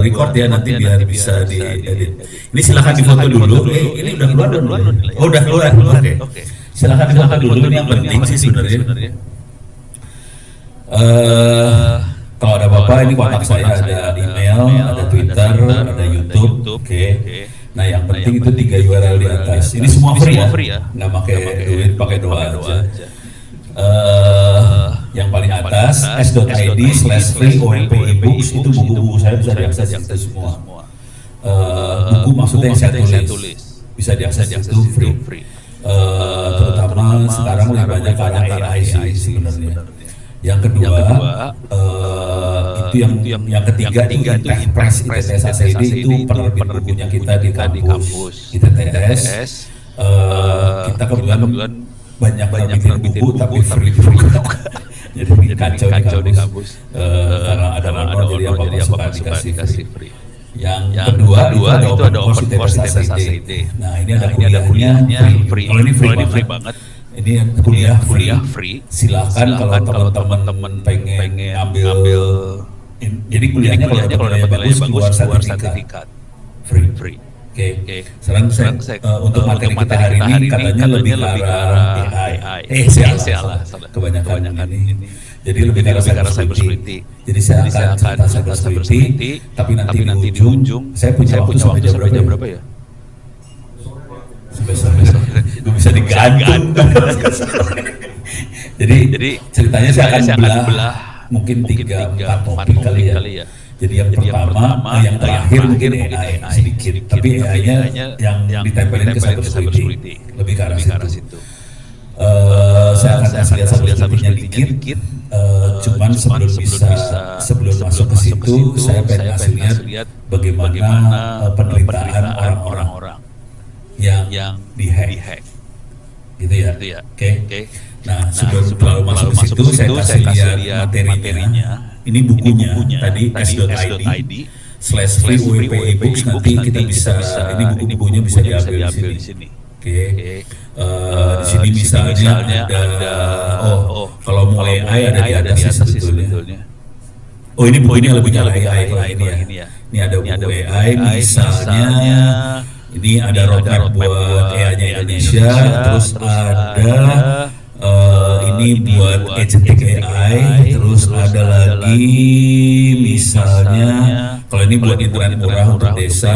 record ya nanti biar bisa diedit. Ini silakan difoto dulu. Ini udah keluar belum? Oh udah keluar. Oke. Silakan difoto dulu. Ini yang penting sih sebenarnya. Kalau ada apa-apa ini kontak saya, ada email, ada Twitter, ada YouTube. Oke. Nah yang penting itu 3 URL di atas. Ini semua free ya. Nggak pakai duit, pakai doa aja. Yang paling atas s.id/free OMP ebooks itu buku-buku saya bisa diakses itu semua. Buku maksudnya yang saya tulis bisa diakses itu free. Terutama sekarang lebih banyak ke arah AI sih sebenarnya. Yang kedua itu yang ketiga itu Techpress ITTS ACD itu penerbit bukunya kita di kampus ITTS. Kita kebetulan banyak terbitin buku tapi free. Jadi kacau di kampus karena ada honor jadi apa-apa suka dikasih free. Yang kedua itu ada open course ITTS ACD. Nah ini ada kuliahnya free. Kalau ini free banget. Ini kuliah free. Silakan kalau teman-teman pengen ambil. Jadi kuliahnya kalau dapat nilai bagus keluar sertifikat free. Oke. Sekarang untuk materi kita hari ini katanya lebih ke arah AI. Salah. Kebanyakan ini. Jadi lebih ke arah cybersecurity. Jadi saya akan cerita cybersecurity, tapi nanti di ujung saya punya waktu sampai jam berapa ya? Sampai gue bisa digantung. Jadi ceritanya saya akan belah mungkin 3-4 topik kali ya. Jadi yang pertama, yang terakhir mungkin AI sedikit, tapi AI-nya yang ditempelin ke cybersecurity, lebih ke arah situ. Saya akan kasih lihat cybersecurity-nya dikit, cuman sebelum masuk ke situ, saya pengen kasih lihat bagaimana penderitaan orang-orang yang dihack, gitu ya. Oke. Nah, sebelum terlalu masuk ke situ, saya kasih lihat materinya. Ini bukunya tadi s.id/free OMP ebooks. Nanti kita bisa ini buku-bukunya bisa diambil di sini. Oke. Di sini misalnya ada kalau mau AI ada di atasnya sebetulnya. Oh ini bukunya lebih ke AI kalau ini ya. Ini ada buku AI misalnya. Ini ada roadmap buat AI-nya Indonesia, terus ada ini buat agentic AI, terus ada lagi misalnya kalau ini buat internet murah untuk desa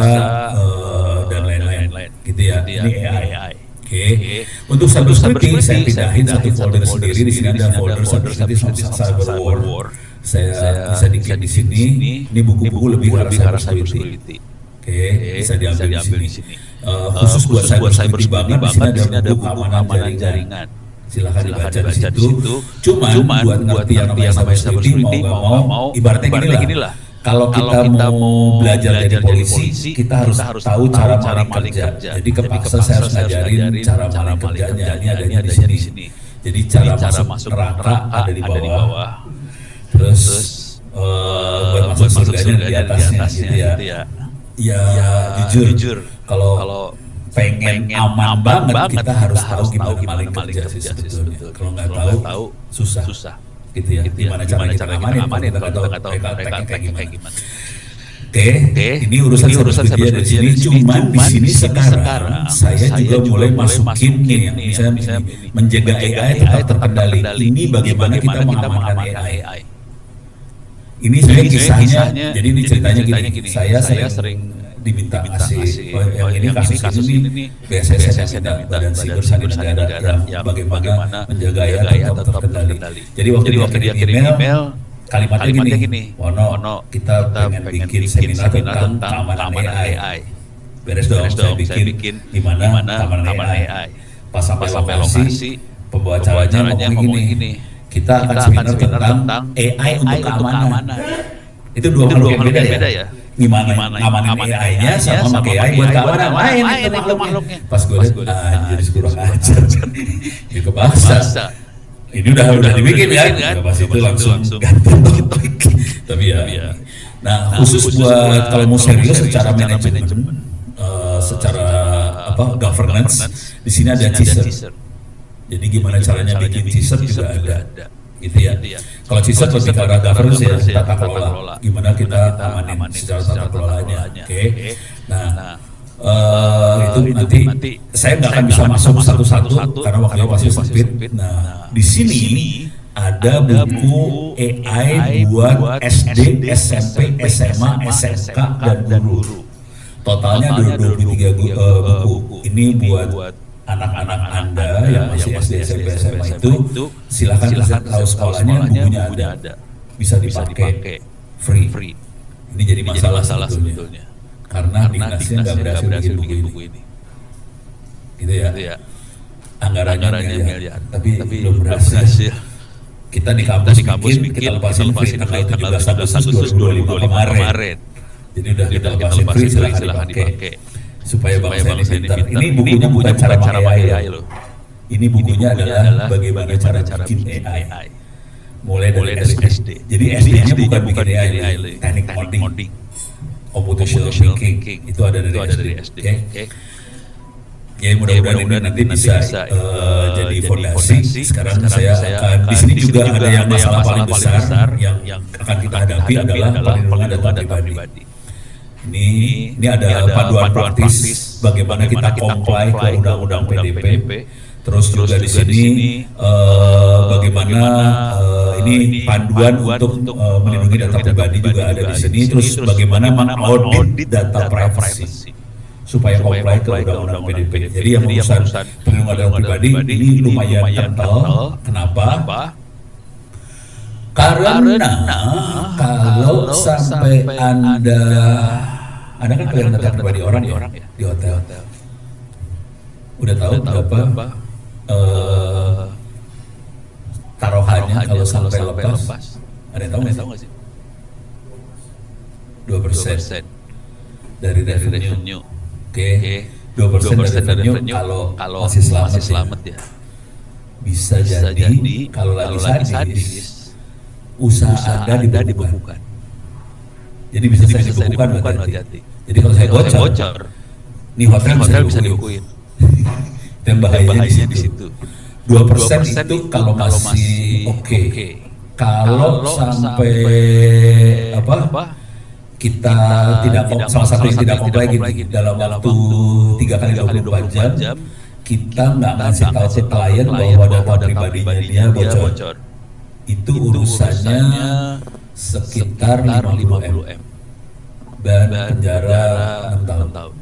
dan lain-lain, gitu ya. Ini AI. Oke. Untuk cybersecurity saya pindahin satu folder sendiri. Di sini ada folder cybersecurity sama cyber war. Saya bisa diklik di sini. Ini buku-buku lebih ke arah cybersecurity. Oke, bisa diambil di sini. Khusus buat cybersecurity banget, di sini ada buku keamanan jaringan. Silakan dibaca di situ. Cuman buat ngerti yang namanya cybersecurity mau nggak mau, ibaratnya gini lah. Kalau kita mau belajar jadi polisi, kita harus tahu cara maling kerja. Jadi kepaksa saya harus ngajarin cara maling kerjanya. Ini adanya di sini. Jadi cara masuk neraka ada di bawah. Terus buat masuk surganya di atasnya gitu ya. Ya jujur kalau pengen aman banget kita harus tahu gimana maling kerja sih sebetulnya. Kalau nggak tahu susah gitu ya. Gimana cara kita amanin kalau nggak tahu mereka kayak gimana. Oke, ini urusan di sini. Cuman di sini sekarang saya juga mulai masukin nih yang misalnya menjaga AI tetap terkendali. Ini bagaimana kita mengamankan AI. Ini sebenarnya kisahnya, jadi ini ceritanya gini. Saya sering diminta kasih, yang ini kasus ini BSSN yang minta Badan Siber Sandi Negara yang bagaimana menjaga AI tetap terkendali. Jadi waktu dia kirim email, kalimatnya gini, Wono, kita pengen bikin seminar tentang keamanan AI. Beres dong, saya bikin gimana keamanan AI. Pas sampai lokasi, pembawa acaranya ngomong gini. Kita akan seminar tentang AI untuk keamanan. Itu dua makhluk yang beda ya. Gimana ngamanin AI-nya sama pakai AI buat keamanan lain itu makhluknya. Pas gue lihat anjir kurang ajar. Itu kebahasa. Ini udah dibikin ya. Pas itu langsung ganti topik. Tapi ya. Nah, khusus buat kalau mau serius secara manajemen, secara governance, di sini ada teaser. Jadi gimana caranya bikin teaser juga ada. gitu ya. Kalau CISA lebih ke arah governance ya, tata kelola, gimana kita amanin secara tata kelolanya. Oke. Nah, itu nanti saya nggak akan bisa masuk satu-satu karena waktunya pasti sempit. Nah, di sini ada buku AI buat SD, SMP, SMA, SMK dan guru. Totalnya ada 23 buku. Ini buat anak-anak Anda yang masih SD, SMP, SMA itu silakan tahu sekolahnya, bukunya ada, bisa dipakai free. Ini jadi masalah sebetulnya karena dinasnya nggak berhasil bikin buku ini. Gitu ya. Anggarannya miliar, tapi belum berhasil. Kita di kampus bikin, kita lepasin free tanggal 17 Agustus 2025 kemarin. Jadi udah kita lepasin free, silahkan dipakai. Supaya bangsa ini pintar. Ini bukunya bukan cara AI loh. Ini bukunya adalah bagaimana cara bikin AI. Mulai dari SD. Jadi SD-nya bukan bikin AI, teknik coding, computational thinking, itu ada dari SD. Ya mudah-mudahan ini nanti bisa jadi fondasi. Sekarang saya akan di sini juga ada yang masalah paling besar yang akan kita hadapi adalah perlindungan data pribadi. Ini ada panduan praktis bagaimana kita comply ke undang-undang PDP. Terus juga di sini bagaimana ini panduan untuk melindungi data pribadi juga ada di sini. Terus bagaimana mengaudit data privacy supaya comply ke undang-undang PDP. Jadi yang urusan perlindungan data pribadi ini lumayan kental. Kenapa? Karena kalau sampai Anda kan pegang data pribadi orang ya di hotel. Udah tahu berapa taruhannya kalau sampai lepas? Ada yang tahu nggak sih? 2% dari revenue. Oke. 2% dari revenue kalau masih selamat ya. Bisa jadi kalau lagi sadis usaha Anda dibekukan. Jadi bisa dibekukan berarti. Jadi kalau saya bocor, nih hotel bisa dibekuin. Dan bahayanya di situ. 2% itu kalau masih oke. Kalau sampai kita tidak salah satu yang tidak comply gini dalam waktu 3 kali 24 jam kita nggak ngasih tahu ke klien bahwa data pribadinya dia bocor. Itu urusannya sekitar 50 M dan penjara 6 tahun.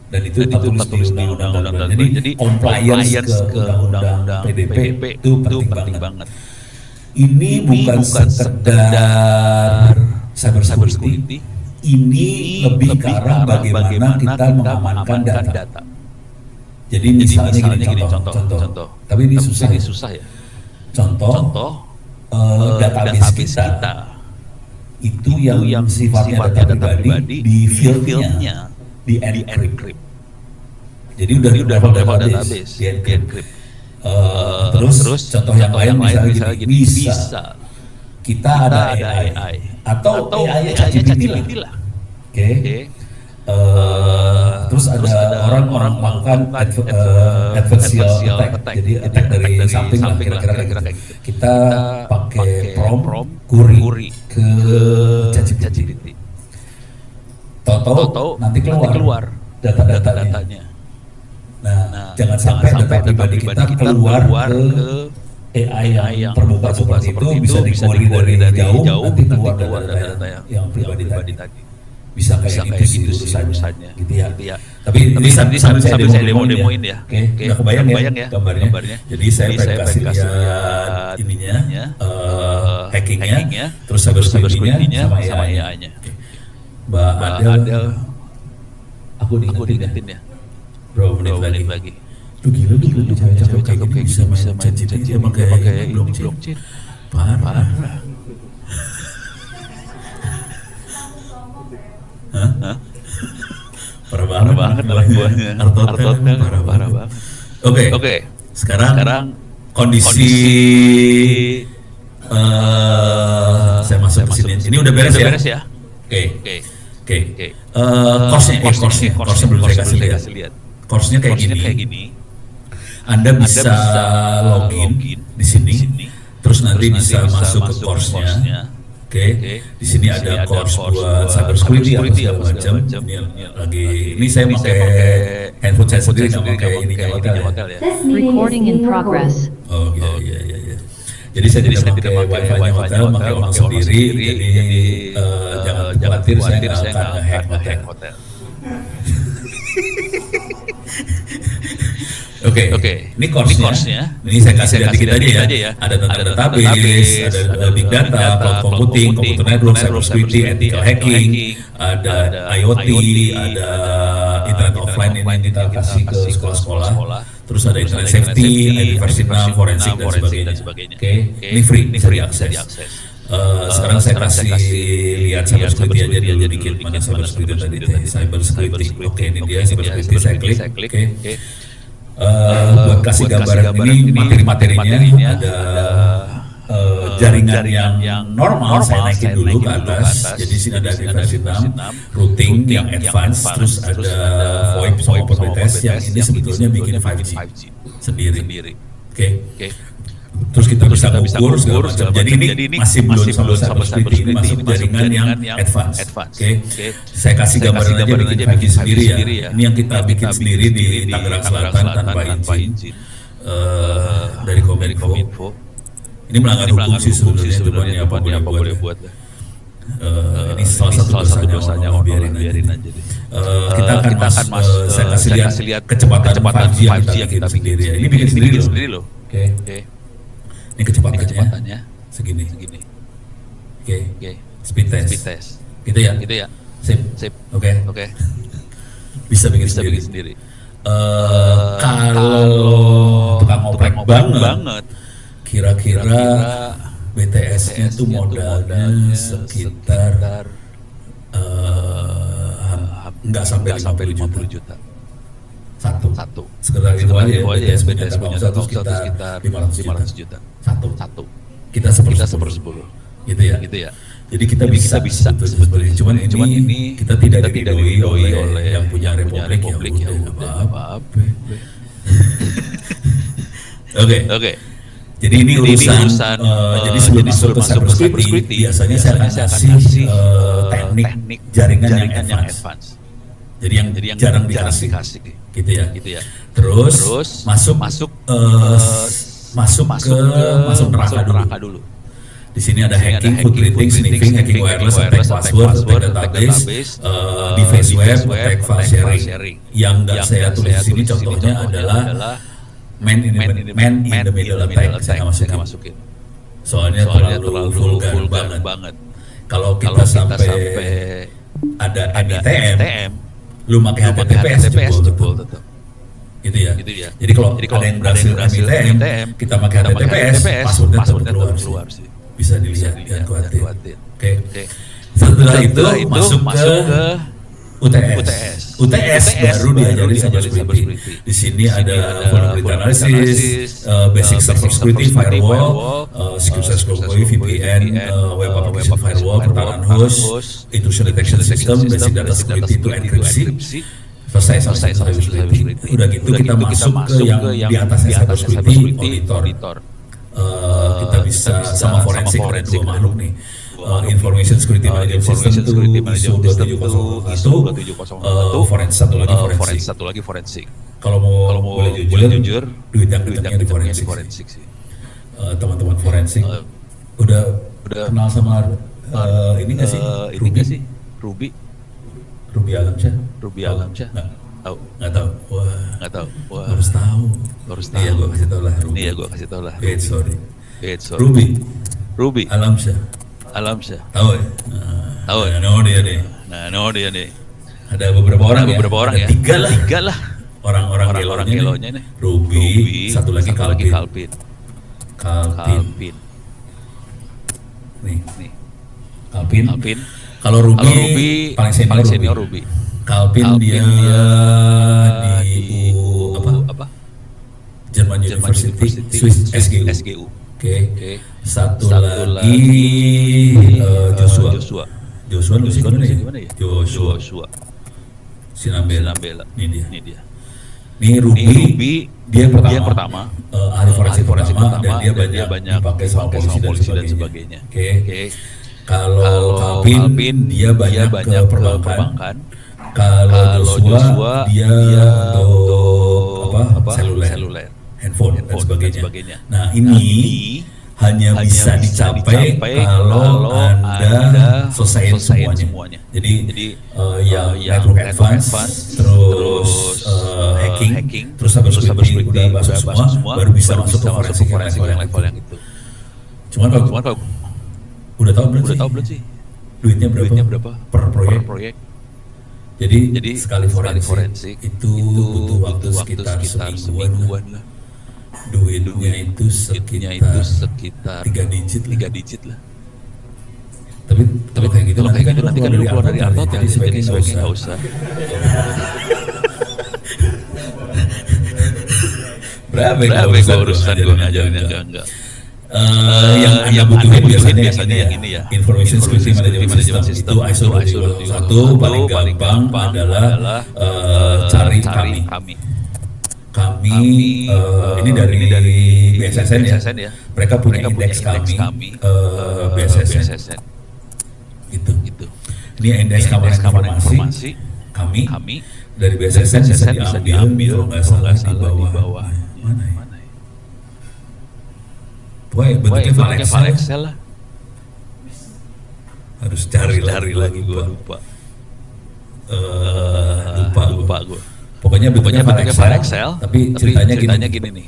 Dan itu tertulis di undang-undang. Jadi compliance ke undang-undang PDP itu penting banget. Ini bukan sekedar cyber security, ini lebih ke arah bagaimana kita mengamankan data. Jadi misalnya gini contoh. Tapi ini susah ya. Contoh database kita itu yang sifatnya data pribadi di fieldnya di encrypt. Jadi udah di level database di encrypt. Terus contoh yang lain misalnya gini, bisa kita ada AI atau AI-nya ChatGPT lah. Oke. Terus ada orang melakukan adversarial attack. Jadi attack dari samping lah kira-kira gitu. Kita pakai prompt query ke ChatGPT. Tahu nanti keluar data-datanya. Nah, jangan sampai data pribadi kita keluar ke AI yang terbuka seperti itu, bisa di-query dari jauh, nanti keluar data yang pribadi tadi. Bisa kayak gitu sih urusannya, gitu ya. Tapi ini sambil saya demoin ya. Oke, udah kebayang ya gambarnya. Jadi saya kasih lihat ininya, hackingnya, terus cyber security-nya sama AI-nya. Mbak Adel, aku diingetin ya. Berapa menit lagi? Lu gila cewek-cewek kayak gini bisa main ChatGPT emang kayak blockchain. Parah. Hah? Parah banget buahnya. Artotnya parah banget. Oke. Sekarang kondisi saya masuk ke sini. Ini udah beres ya? Oke. Course-nya belum saya kasih lihat. Course-nya kayak gini. Anda bisa login di sini. terus nanti bisa masuk ke course-nya. Oke, di sini ada course buat cyber security apa segala macam. Ini saya pakai handphone saya sendiri, nggak pakai ininya hotel ya. Recording in progress. Oh iya. Jadi saya tidak pakai wifi-nya hotel, pakai orang sendiri. Jadi jangan khawatir, saya nggak akan nge-hack hotel. Oke. Ini course-nya. Ini saya kasih lihat dikit aja ya. Ada tentang database, ada big data, cloud computing, computer network, cyber security, ethical hacking, ada IoT, ada internet offline ini yang kita kasih ke sekolah-sekolah. Terus ada internet safety, IP versi 6, forensik dan sebagainya. Oke, ini free, bisa diakses. Sekarang saya kasih lihat cyber security aja dulu dikit. Mana cyber security tadi? Cyber security. Oke, ini dia cyber security. Saya klik. Oke. Buat kasih gambaran ini materi-materinya ada jaringan yang normal saya naikin dulu ke atas. Jadi sini ada versi 6, routing yang advance, terus ada VoIP sama OpenTS yang ini sebetulnya bikin 5G sendiri. Oke. Terus kita bisa ukur segala macam. Jadi ini masih belum sama security, ini masuk jaringan yang advance. Oke. Saya kasih gambaran aja bikin 5G sendiri ya. Ini yang kita bikin sendiri di Tangerang Selatan tanpa izin dari Kominfo. Ini melanggar hukum sih sebenarnya, cuman ya apa boleh buat. Ini salah satu dosanya, biarin aja. Kita akan saya kasih lihat kecepatan 5G yang kita bikin sendiri ya. Ini bikin sendiri loh. Oke. Ini kecepatannya segini. Oke. Speed test. Gitu ya. Sip. Oke. Bisa bikin sendiri. Kalau tukang oprek banget, kira-kira BTS-nya itu modalnya sekitar nggak sampai 50 juta. Satu. Sekedar itu aja BTS punya satu sekitar 500 juta. Satu. Kita seper-10. Gitu ya. Jadi kita bisa sebetulnya. Cuman ini kita tidak diridoi oleh yang punya Republik ya udah apa-apa. Oke. Jadi ini urusan jadi sebelum masuk ke cyber security biasanya saya akan kasih teknik jaringan yang advance. Jadi yang jarang dikasih gitu ya. Terus masuk neraka dulu. Di sini ada hacking, footprinting, sniffing, hacking wireless, attack password, attack database, device web, attack file sharing. Yang nggak saya tulis di sini contohnya adalah man in the middle attack, saya nggak masukin. Soalnya terlalu vulgar banget. Kalau kita sampai ada NITM, lu pakai HTTPS jebol tetap. Gitu ya. Jadi kalau ada yang berhasil NITM, kita pakai HTTPS, passwordnya tetap keluar sih. Bisa dilihat, jangan khawatir. Oke. Setelah itu masuk ke UTS baru diajarin cyber security. Di sini ada vulnerability analysis, basic server security, firewall, secure access control, VPN, web application firewall, pertahanan host, intrusion detection system, basic data security itu enkripsi. Selesai cyber security. Udah gitu kita masuk ke yang di atasnya cyber security, auditor. Kita bisa sama forensik, ada dua makhluk nih. Information Security Management System itu ISO 27001, satu lagi forensik. Kalau mau boleh jujur, duit yang kencangnya di forensik sih. Teman-teman forensik udah kenal sama ini nggak sih? Ruby Alamsyah? Nggak tahu. Wah. Harus tahu. Iya, gue kasih tahu lah. Ruby Alamsyah. Tahu ya? Tahu ya? No dia nih. Ada beberapa orang ya. Tiga lah. Orang gelonya nih. Ruby, satu lagi Calvin. Nih. Calvin. Kalau Ruby paling senior Ruby. Calvin dia di apa? German University, Swiss SGU. Oke. Satu lagi Joshua lu gimana ya? Joshua Sinambela. Ini dia. Nih Ruby dia yang pertama, ahli forensik pertama, dan dia banyak dipakai sama polisi dan sebagainya. Oke. Kalau Calvin dia banyak ke perbankan. Kalau Joshua dia untuk seluler, handphone dan sebagainya. Nah ini hanya bisa dicapai kalau Anda selesaiin semuanya. Jadi yang network advance, terus hacking, terus cybersecurity udah masuk semua, baru bisa masuk ke forensik yang level yang itu. Cuman kalau udah tahu belum sih duitnya berapa per proyek? Jadi sekali forensik itu butuh waktu sekitar semingguan lah. Duitnya itu sekitar 3 digit lah. Tapi kayak gitu nanti kan lu keluar dari Artot, jadi sebaiknya nggak usah. Berapa urusan gue ngajarin enggak. Yang Anda butuhin biasanya yang ini ya, Information Security Management System, itu ISO 27001. Paling gampang adalah cari kami ini dari BSSN ya. Mereka punya indeks kami BSSN gitu. Ini indeks keamanan informasi kami dari BSSN bisa diambil kalau nggak salah di bawah mana ya? Bentuknya file Excel lah. Harus cari lagi gue lupa gue. Pokoknya bentuknya file Excel, tapi ceritanya gini nih.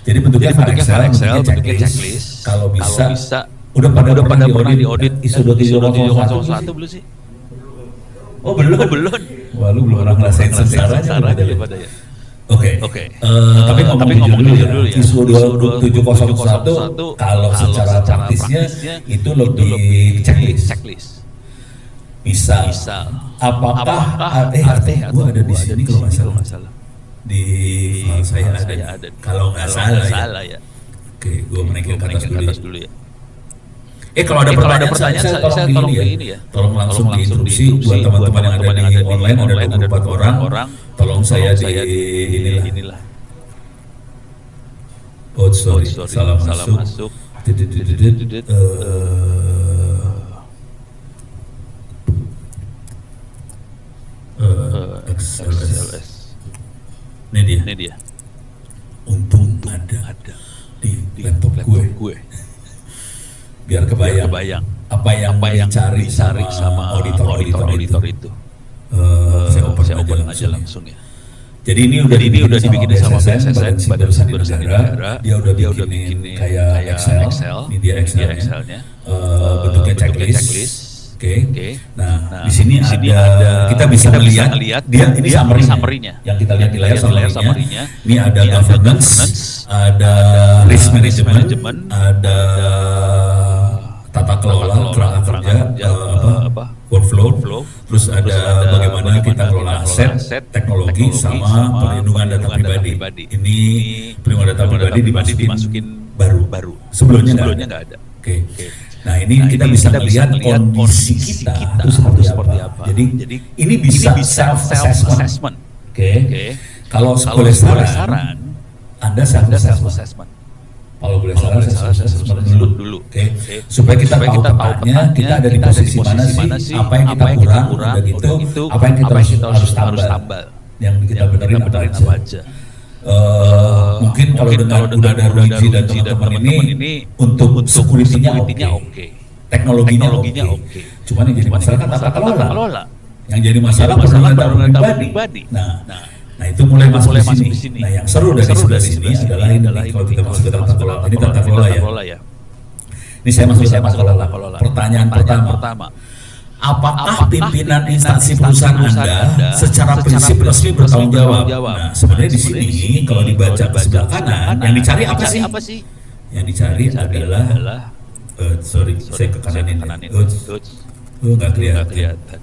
Jadi bentuknya file Excel, bentuknya checklist. Kalau bisa, udah pada diaudit ISO 27001 belum sih? Oh belum. Wah lu belum pernah ngerasain sengsaranya daripada ya. Oke. Tapi ngomong jujur dulu ya. ISO 27001 kalau secara praktisnya itu lebih checklist. Bisa. Apakah gua ada di sini kalau nggak salah. Di file saya ada. Kalau nggak salah ya. Oke, gua menaikkan ke atas dulu ya. Kalau ada pertanyaan saya tolong ini ya. Tolong langsung diinstruksi buat teman-teman yang ada di online, ada 24 orang. Tolong saya di inilah. Oh sorry, salah masuk. XLS. Ini dia. Untung ada di laptop gue. Biar kebayang apa yang dicari sama auditor itu. Saya open aja langsung ya. Jadi ini udah dibikin sama BSSN, Badan Usaha Negara. Dia udah bikin kayak Excel. Ini dia Excelnya. Bentuknya checklist. Oke. Nah, di sini ada kita bisa melihat dia ini summary-nya. Yang kita lihat di layar summary-nya. Ini ada governance, ada risk management, ada tata kelola kerja, workflow, terus ada bagaimana kita kelola aset, teknologi, sama perlindungan data pribadi. Ini perlindungan data pribadi dimasukin baru. Sebelumnya nggak ada. Oke. Nah ini kita bisa melihat kondisi kita itu seperti apa. Jadi ini bisa self assessment. Oke. Kalau boleh saran, Anda self assessment. Kalau boleh saran assessment dulu. Oke. Supaya kita tahu tepatnya kita ada di posisi mana sih, apa yang kita kurang, udah gitu, apa yang kita harus tambal. Yang kita benerin apa aja. Mungkin kalau udah ada Ruiji dan teman-teman ini untuk security-nya oke. Teknologinya oke. Cuman yang jadi masalah kan tata kelola. Yang jadi masalah perlindungan data pribadi. Nah itu mulai masuk di sini. Nah yang seru dari sebelah sini adalah ini kalau kita masuk ke tata kelola. Ini tata kelola ya. Ini saya masuk ke tata kelola. Pertanyaan pertama. Apakah pimpinan instansi perusahaan Anda secara prinsip resmi bertanggung jawab? Nah, sebenarnya di sini kalau dibaca ke sebelah kanan, yang dicari apa sih? Yang dicari adalah saya ke kanan ini. Nggak kelihatan.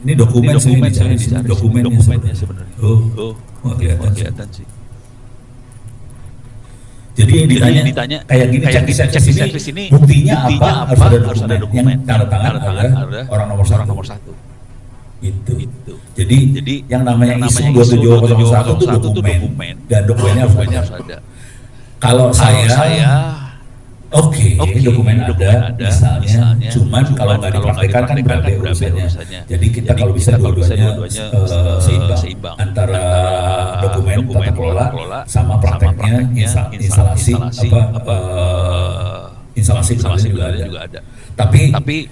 Ini dokumen dicari. Dokumennya sebenarnya. Nggak kelihatan sih. Jadi yang ditanya kayak gini, cek sini buktinya apa, harus ada dokumen. Yang tanda tangan adalah orang nomor satu. Gitu. Jadi yang namanya ISO 2701 itu dokumen dan dokumennya harus ada. Kalau saya Oke, dokumen ada misalnya, cuman kalau nggak dipraktekkan kan berabe urusannya. Jadi kita kalau bisa dua-duanya seimbang antara dokumen tata kelola sama prakteknya instalasi instalasi juga ada. Tapi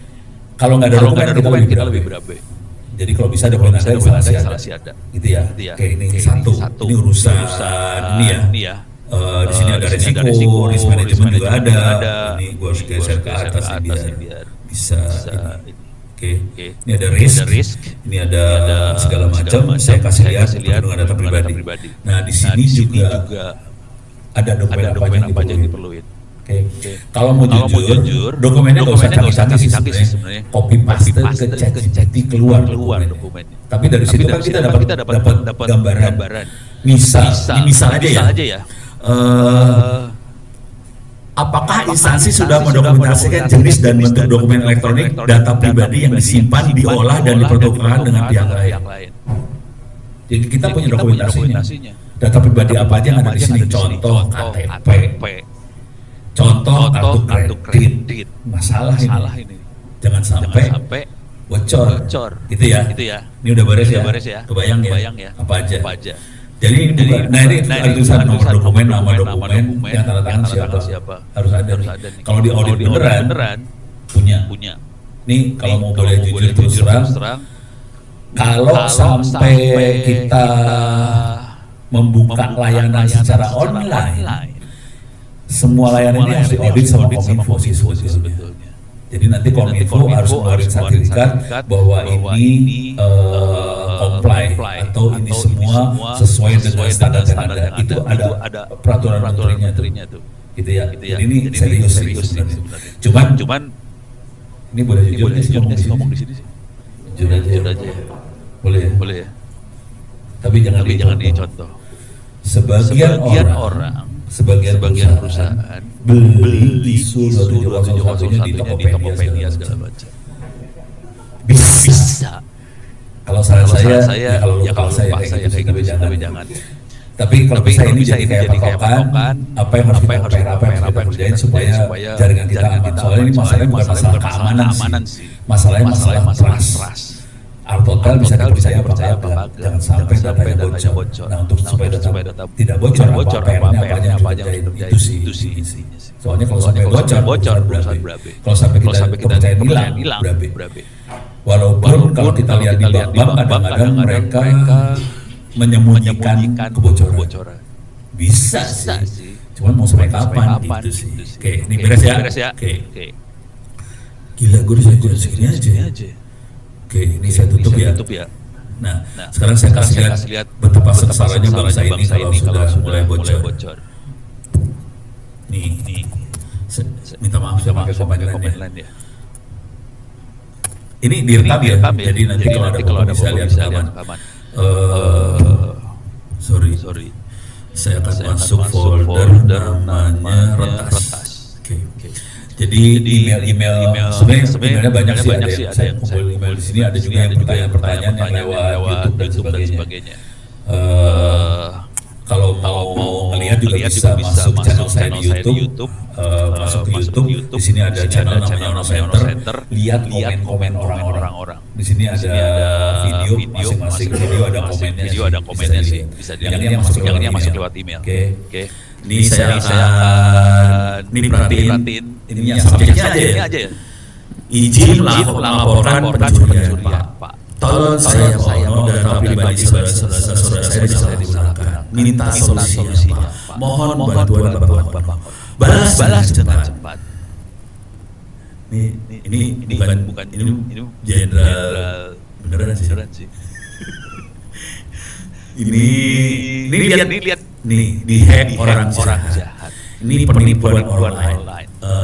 kalau nggak ada dokumen kita lebih berabe. Jadi kalau bisa dokumen ada instalasi ada. Gitu ya. Oke, ini satu. Ini urusan ini ya. Di sini ada resiko, risk management juga ada. Ini gua harus geser ke atas ini biar bisa ini. Oke. Ini ada risk, ini ada segala macam. Saya kasih lihat perlindungan data pribadi. Nah di sini juga ada dokumen apa yang diperluin. Oke. Kalau mau jujur, dokumennya nggak usah canggih sih sebenarnya. Copy paste ke ChatGPT keluar dokumennya. Tapi dari situ kan kita dapat gambaran. Misal aja ya. Apakah instansi sudah mendokumentasikan jenis dan bentuk dokumen elektronik data pribadi yang disimpan, diolah, dan dipertukarkan dengan pihak lain? Jadi kita punya dokumentasinya. Data pribadi apa aja yang ada di sini? Contoh KTP, contoh kartu kredit. Masalah ini. Jangan sampai bocor. Gitu ya. Ini udah beres ya. Kebayang ya. Apa aja. Jadi ini bukan, ini ada tulisan nomor dokumen, nama dokumen, yang tanda tangan siapa, harus ada nih. Kalau di audit beneran, punya. Nih kalau mau boleh jujur terus terang, kalau sampai kita membuka layanan secara online, semua layanan ini harus diaudit sama Kominfo sih sebetulnya. Jadi nanti Kominfo harus mengeluarkan sertifikat bahwa ini comply atau ini semua sesuai dengan standar yang ada. Itu ada peraturan menterinya tuh. Gitu ya. Jadi ini serius sebenarnya. Cuman ini boleh jujur ngomong di sini sih. Jujur aja. Boleh ya. Tapi jangan dicontoh. Sebagian perusahaan beli ISO 2701-nya di Tokopedia segala macam. Bisa. Kalau saran saya, kalau saya kayak gitu, tapi jangan. Tapi kalau bisa ini jadi kayak patokan, apa yang harus kita kerjain supaya jaringan kita aman. Soalnya ini masalahnya bukan masalah keamanan sih. Masalahnya masalah trust. Total bisa dipercaya apa enggak, jangan sampai datanya bocor. Nah untuk supaya data tidak bocor, apa yang dikerjain itu sih. Soalnya kalau sampai bocor berabe. Kalau sampai kita kepercayaan hilang berabe. Walaupun kalau kita lihat di bank kadang-kadang mereka menyembunyikan kebocoran. Bisa sih. Cuman mau sampai kapan gitu sih. Oke, ini beres ya. Oke. Gila, gue udah segini aja. Oke, ini saya tutup ya. Nah, sekarang saya kasih lihat betapa sengsaranya bangsa ini kalau sudah mulai bocor. Nih. Minta maaf saya pakai komen lain ya. Ini direkam ya. Jadi nanti kalau ada bisa lihat rekaman. Sorry. Saya akan masuk folder namanya retas. Oke. Jadi email sebenarnya banyak sih ada yang kumpul email di sini, ada juga yang pertanyaan yang lewat YouTube dan sebagainya. Kalau mau ngelihat juga bisa masuk channel saya di YouTube, masuk ke YouTube. Di sini ada channel namanya Ono Center. Lihat komen orang-orang. Di sini ada video, masing-masing video ada komennya sih. Bisa dilihat. Yang masuk lewat email. Oke. Ini saya akan perhatiin ininya subjeknya aja ya. Izin melaporkan pencurian Pak. Tolong saya mohon data pribadi saudara saya bisa digunakan. Minta solusi Pak. Mohon bantuan Bapak. Balas cepat. Ini bukan ini jenderal beneran sih. Ini lihat nih di hack orang jahat. Ini penipuan online,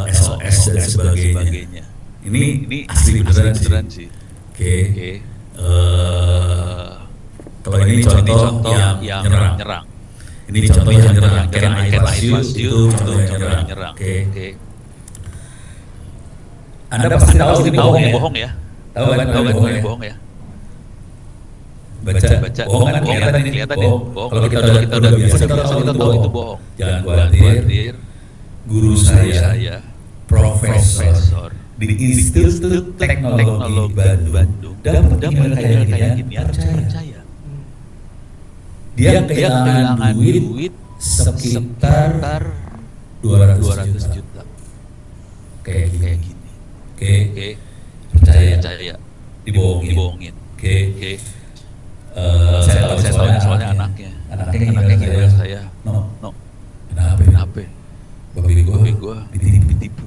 SOS dan sebagainya. Ini asli beneran sih. Oke. Kalau ini contoh yang nyerang. Ini contoh yang nyerang. Can I trust you? Itu contoh yang nyerang. Oke. Anda pasti tahu ini bohong ya. Tahu kan bohong ya. baca, bohong kan kelihatan ini, bohong. Kalau kita udah biasa kita tahu itu bohong. Jangan khawatir, guru saya, profesor di Institut Teknologi Bandung dapat email kayak gini, percaya. Dia kehilangan duit sekitar 200 juta. Kayak gini. Oke. Percaya. Dibohongin. Oke. Saya tahu soalnya anaknya gila saya. No. Kenapa? Babi gua ditipu.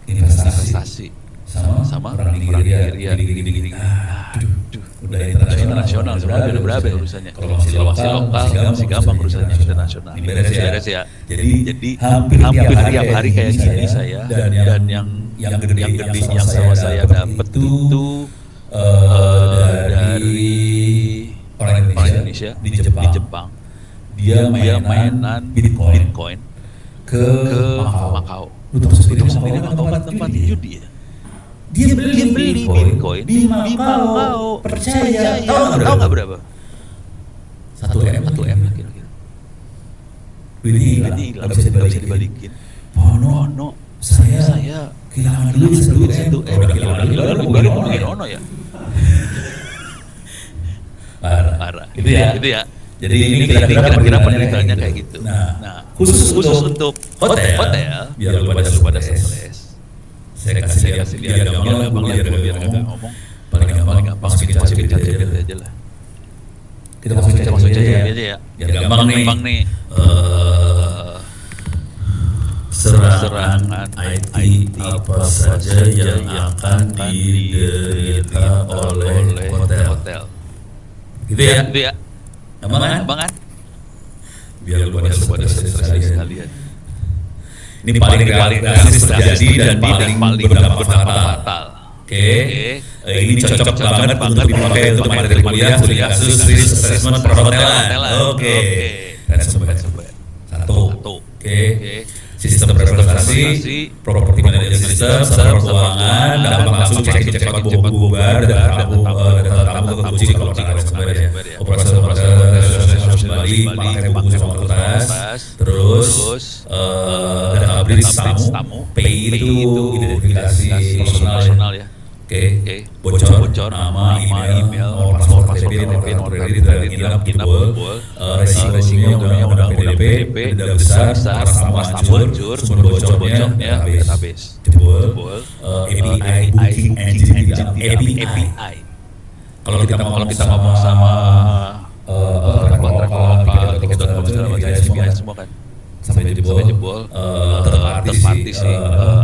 Investasi sama orang Nigeria gini. Aduh, udah internasional sebenarnya berapa urusannya. Kalau masih lokal masih gampang urusannya internasional. Beres ya. Jadi hampir tiap hari kayak gini saya dan yang gede yang sama saya dapat itu dari orang Indonesia di Jepang. Dia mainan Bitcoin ke Makau. Itu sebenarnya tempat judi ya. Dia beli Bitcoin di Makau. Percaya. Tahu nggak berapa? 1 M kira-kira. Ini nggak bisa dibalikin. Ono, saya kehilangan duit 1 M. Udah kehilangan ngomongin Ono ya. Parah. Itu ya. Jadi ini kira-kira penderitaannya kayak gitu. Nah, khusus untuk hotel biar lu pada stres. Saya kasih dia gampang biar ngomong. Paling gampang masukin aja lah. Kita masukin aja ya. Biar gampang nih. Serangan IT apa saja yang akan diderita oleh hotel. Gitu ya. Gampang kan? Biar lu pada stres sekalian. Ini paling realistis terjadi dan paling berdampak fatal. Oke. Ini cocok banget untuk dipakai untuk materi kuliah studi kasus risk assessment perhotelan. Oke. Ransomware. 1. Oke. Sistem representasi, property management system, server keuangan, dapat langsung cek bubar data tamu ke kunci kalau tidak ransomware ya. Operasi kembali pakai buku sama kertas. Terus data breach tamu, PI itu identifikasi personal ya. Oke. Bocor nama, email, paspor, KTP, nomor kredit, nginap, resikonya undang-undang PDP, denda besar, tamu hancur, sumber bocornya, database, jebol, API, booking engine, API. Kalau kita ngomong sama semua kan, sampai jebol, terparti sih,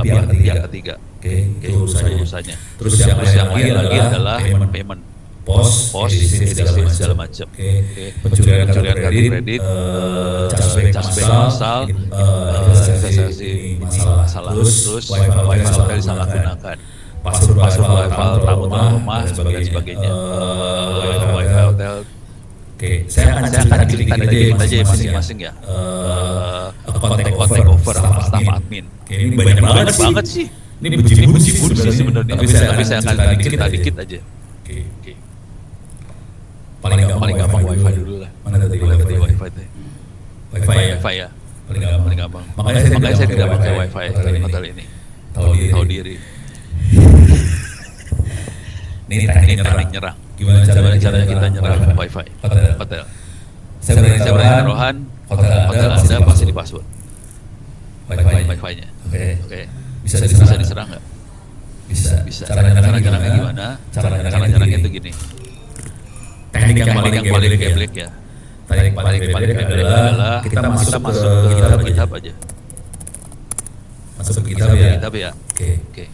pihak ketiga. Oke, itu urusannya. Terus yang lain lagi adalah payment, pos, segala macam. Oke, pencurian kredit, cashback massal, investasi masalah. Terus wifi hotel disalahgunakan, password tamu rumah dan sebagainya. Wifi hotel. Oke, saya akan cerita dikit aja masing-masing ya. Kontak over staff admin. Oke, ini banyak banget sih. Ini bejibun sih sebenarnya, tapi saya akan cerita dikit aja. Oke. Paling gampang wifi dulu lah. Mana tadi wifi ya? Paling gampang. Makanya saya tidak pakai wifi hotel ini. Tahu diri. Ini teknik nyerang. Gimana caranya kita nyerang wifi hotel? Saya berani taruhan hotel Anda pasti di password wifi-nya. Oke. Bisa diserang nggak? Bisa. Cara nyerangnya gimana? Cara nyerangnya itu gini. Teknik yang paling geblek ya. Teknik paling geblek adalah kita masuk ke GitHub aja. Masuk ke GitHub ya. Oke.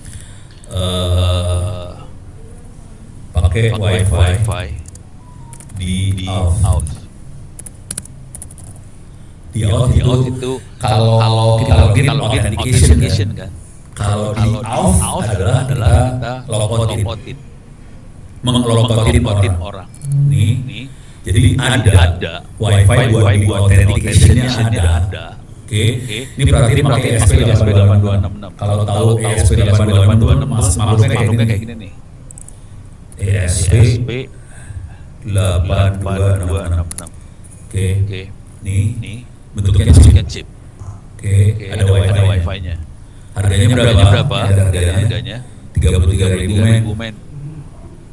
Pakai wifi di out. Di out itu kalau kita login authentication kan. Kalau di off adalah kita logout-in, mengelogotin orang. Nih, jadi ada wifi buat di authentication-nya ada. Oke. Ini berarti pakai ESP8266. Kalau tahu ESP8266 makhluknya kayak gini nih. ESP 8266. Oke. Nih bentuknya chip. Oke, ada wifi-nya. Harganya berapa? Ya, harganya 33.000 men.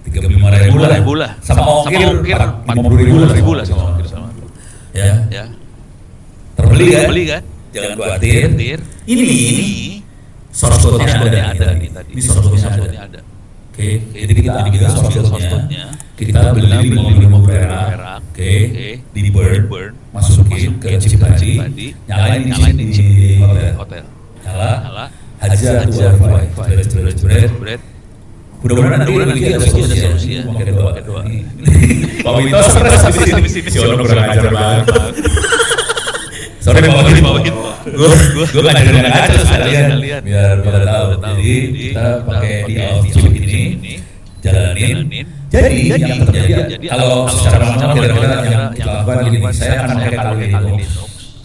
35.000 lah. Sama ongkir 50.000 lah sama ongkir sama. Ya. Terbeli kan? Jangan khawatir. Ini source-nya ada nih tadi. Ini source-nya ada. Oke, jadi kita ambil source-nya. Kita beli 55 perak. Oke, di burn, masukin ke chip tadi, nyalain di hotel. Nyala, hajar wifi. Mudah-mudahan nanti ada solusi ya. Pakai doa. Pak Wito stres di sini. Si Ono kurang ajar banget. Sorry Pak Wito. Gue ngajarin aja sekalian biar pada tahu. Jadi kita pakai di chip ini jalanin. Jadi yang terjadi kalau secara manual kira-kira yang kita lakukan ini, saya akan pakai Kali Linux.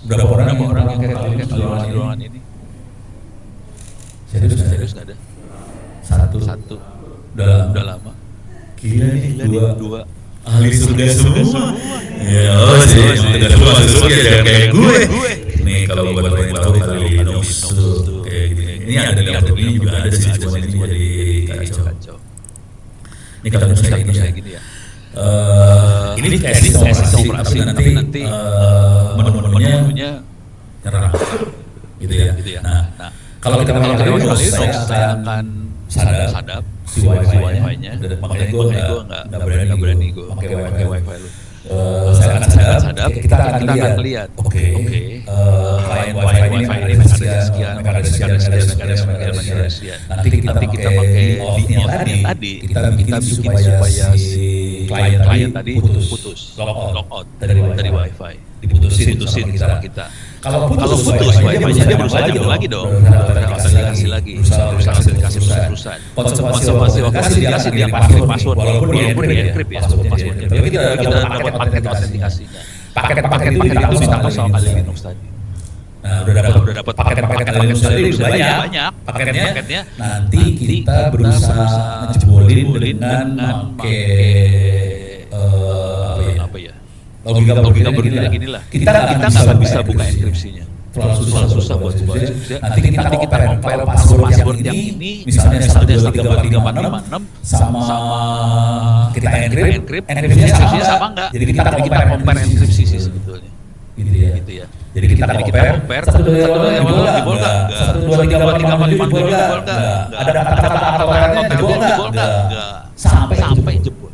Berapa orang yang pakai Kali Linux di ruangan ini? Serius nggak ada? Satu. Udah lama. Gila nih dua ahli surga semua. Ya, sudah semua masuk surga jangan kayak gue. Nih kalau buat yang tahu Kali Linux tuh kayak gini. Ini ada laptop ini juga ada sih, cuma ini jadi kacau. Ini kalau misalnya gini ya. Ini dikasih operasi tapi nanti menu-menunya nyerang gitu ya. Nah, kalau kita pakai Kali Linux saya akan sadap si wifi-nya. Makanya gue nggak berani gue pakai wifi lu. Saya akan sadap. Kita akan lihat. Oke. Klien wifi ini ada sekian. Nanti kita pakai off-nya tadi. Kita bikin supaya si klien tadi putus, lock out dari wifi. Diputusin sama kita. Kalau putus wifi-nya dia berusaha lagi dong. Kasih lagi. Kasih perusahaan. Konsumsi lokasi dia kasih dia password walaupun di encrypt ya passwordnya. Tapi kita dapat paket autentikasinya. Paket itu ditambah sama Kali Linux tadi. Nah, udah dapat paket Kali Linux tadi banyak. Paketnya nanti kita berusaha ngejebolin dengan pakai apa ya? Logika begini lah. Kita nggak bisa buka enkripsinya. Terlalu susah buat buka enkripsi. Nanti kita compare password yang ini, misalnya 1234556 sama kita encrypt, enkripsinya sama nggak? Jadi kita compare enkripsi sih sebetulnya. Gitu ya. Jadi kita compare 1234556 jebol nggak? Ada kata-kata hardware-nya jebol nggak? Sampai jebol.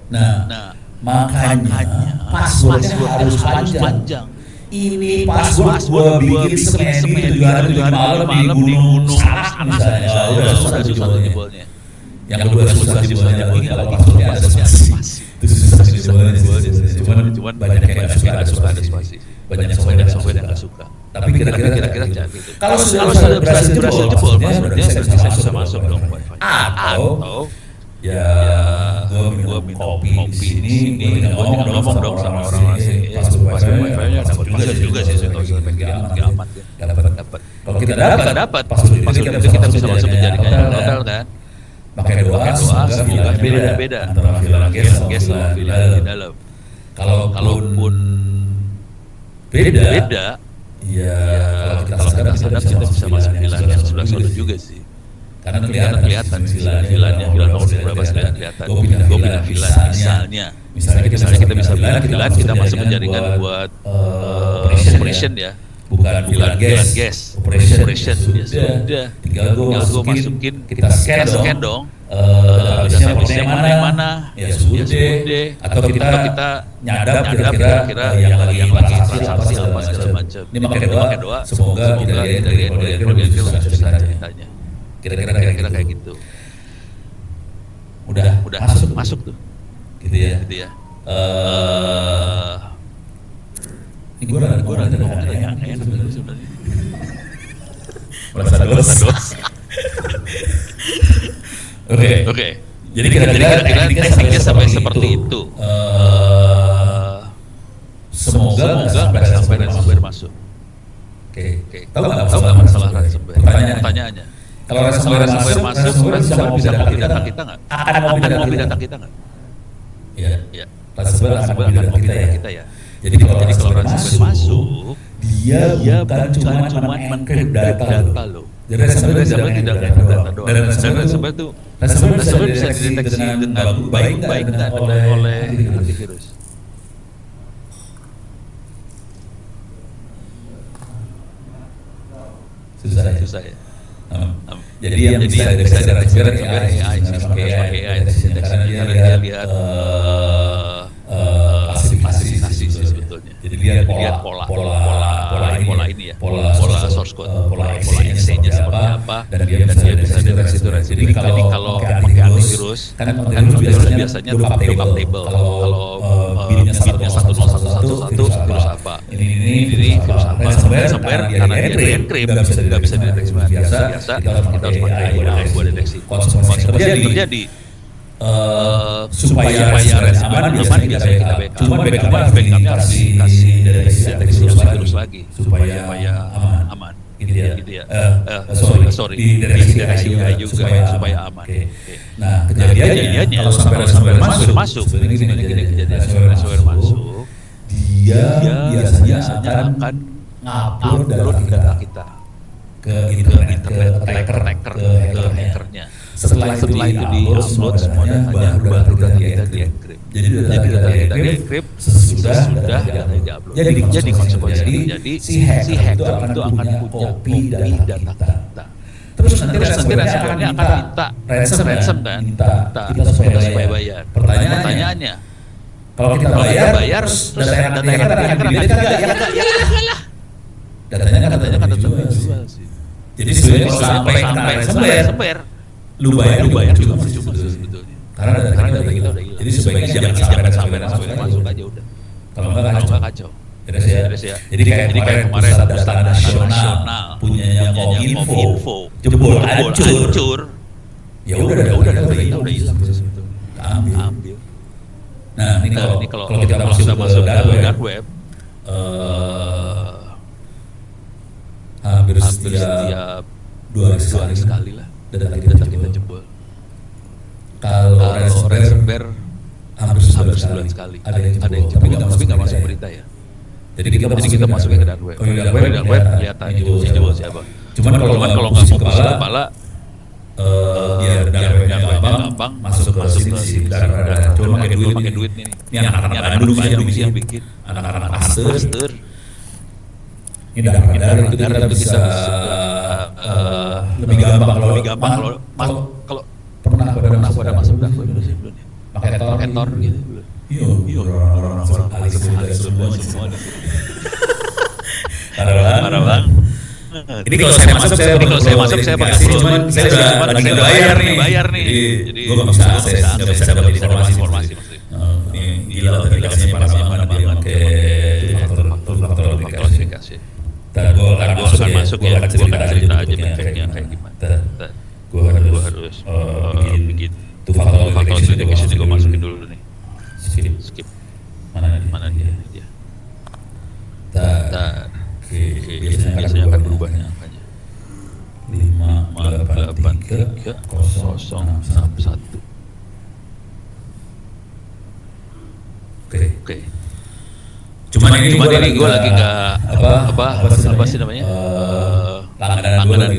Nah, makanya passwordnya harus panjang. Ini password gua bikin semen 7 hari malam di gunung Salak misalnya. Udah susah jebolnya. Yang kedua susah jebolnya lagi kalau passwordnya ada spasi. Itu susah jebolnya. Cuman banyak yang nggak suka ada spasi. Banyak software yang nggak suka. Tapi kira-kira jangan gitu. Kalau sudah berhasil jebol, dia bisa masuk dong wifi. Atau ya gue minum kopi di sini, gue ngomong dong sama orang sini. Password wifi-nya dapat juga sih, saya tahu nggak amat ya. Dapat. Kalau kita dapat password itu kita bisa masuk menjadi kayak hotel kan. Pakai doa, semoga beda antara villa guest sama villa di dalam. Kalaupun beda, ya kalau kita sadap kita bisa masuk villa yang sebelah sana juga sih. Karena kelihatan villanya nomor berapa kelihatan. Gue pindah villa misalnya kita bisa bilang kita masuk menjadikan buat operation ya, bukan villa guest operation ya sudah. Tinggal gue masukin, kita scan dong. Database yang mana ya sudah. Atau kita nyadap kira-kira yang lagi transaksi apa segala macam. Ini pakai doa, semoga tidak dari ceritanya. Kira-kira kayak gitu. Udah masuk tuh. Gitu ya. Ini gue ada yang sebenarnya. Merasa dosa. Oke. Jadi kira-kira tekniknya sampai seperti itu. Semoga sampai masuk. Oke. Tahu nggak masalah ransomware? Pertanyaannya. Kalau ransomware masuk, bisa ngopi data kita nggak? Akan ngopi data kita nggak? Ya. Ransomware akan memiliki data kita ya. Jadi kalau ransomware masuk, dia bukan cuma encrypt data lo. Jadi ransomware tidak encrypt data doang. Dan ransomware itu bisa dideteksi dengan baik oleh antivirus. Susah ya. Jadi yang bisa deteksi AI, karena dia lihat klasifikasi sebetulnya. Jadi lihat pola ini ya, pola source code, pola exchange-nya seperti apa, dan dia bisa deteksi itu. Jadi kalau pakai antivirus, kan antivirus biasanya backup table. Kalau binnya 10111 virus apa, ini virus apa, ransomware karena dia encrypt nggak bisa dideteksi biasa, kita harus pakai AI buat deteksi. Konsekuensi terjadi supaya aman biasanya kita backup. Cuma backupnya kasih deteksi virus lagi supaya aman. Gitu ya. Sorry. Di deteksi AI juga supaya aman. Nah, kejadiannya kalau sampai ransomware masuk, sebenarnya kejadian ransomware masuk, dia biasanya akan ngupload data kita ke internet, ke hackernya. Setelah itu di-upload semuanya baru data kita di-encrypt. Jadi data kita di-encrypt sesudah di-upload. Jadi konsekuensi terjadi si hacker itu akan punya copy data kita. Terus nanti ransomware-nya akan minta ransom kan? Minta kita supaya bayar. Pertanyaannya, kalau kita bayar, terus data yang hacker lah. Datanya kan dijual sih. Jadi sebenarnya sampai ransomware, lu bayar juga masih cuma sebetulnya. Karena data kita udah hilang. Jadi sebaiknya jangan sampai ransomware masuk aja udah. Kalau nggak kacau. Jadi kayak kemarin data nasional punyanya Kominfo jebol hancur. Ya udah data kita udah hilang sebetulnya. Ambil. Nah ini kalau kita masuk ke dark web, hampir setiap 2 hari sekali lah data kita jebol. Kalau ransomware hampir sebulan sekali ada yang jebol, tapi nggak masuk berita ya. Jadi kita masuknya ke dark web. Kalau dark web kelihatan jebol siapa. Cuman kalau nggak fokus kepala, ya dark webnya gampang masuk ke sini. Cuma pakai duit nih. Ini anak-anak Bandung yang bikin, anak-anak master. Ini darah itu kita bisa lebih gampang kalau pernah pada masuk dark web belum ya? Pakai Tor gitu. Iya, orang Alex semua. Parah banget. Ini kalau saya masuk saya pakai Pro, cuman saya udah lagi bayar nih. Jadi gue nggak bisa dapat informasi. Ini gila aplikasinya parah banget dia pakai faktor autentikasi. Dan gue akan masuk ya, gue akan cerita aja bentuknya kayak gimana. Gue harus bikin faktor autentikasi gue masukin dulu nih. Skip. Mana dia? Biasanya akan berubahnya angkanya 583 061. Oke. Cuman ini gue lagi nggak apa sih namanya? Langganan gue lagi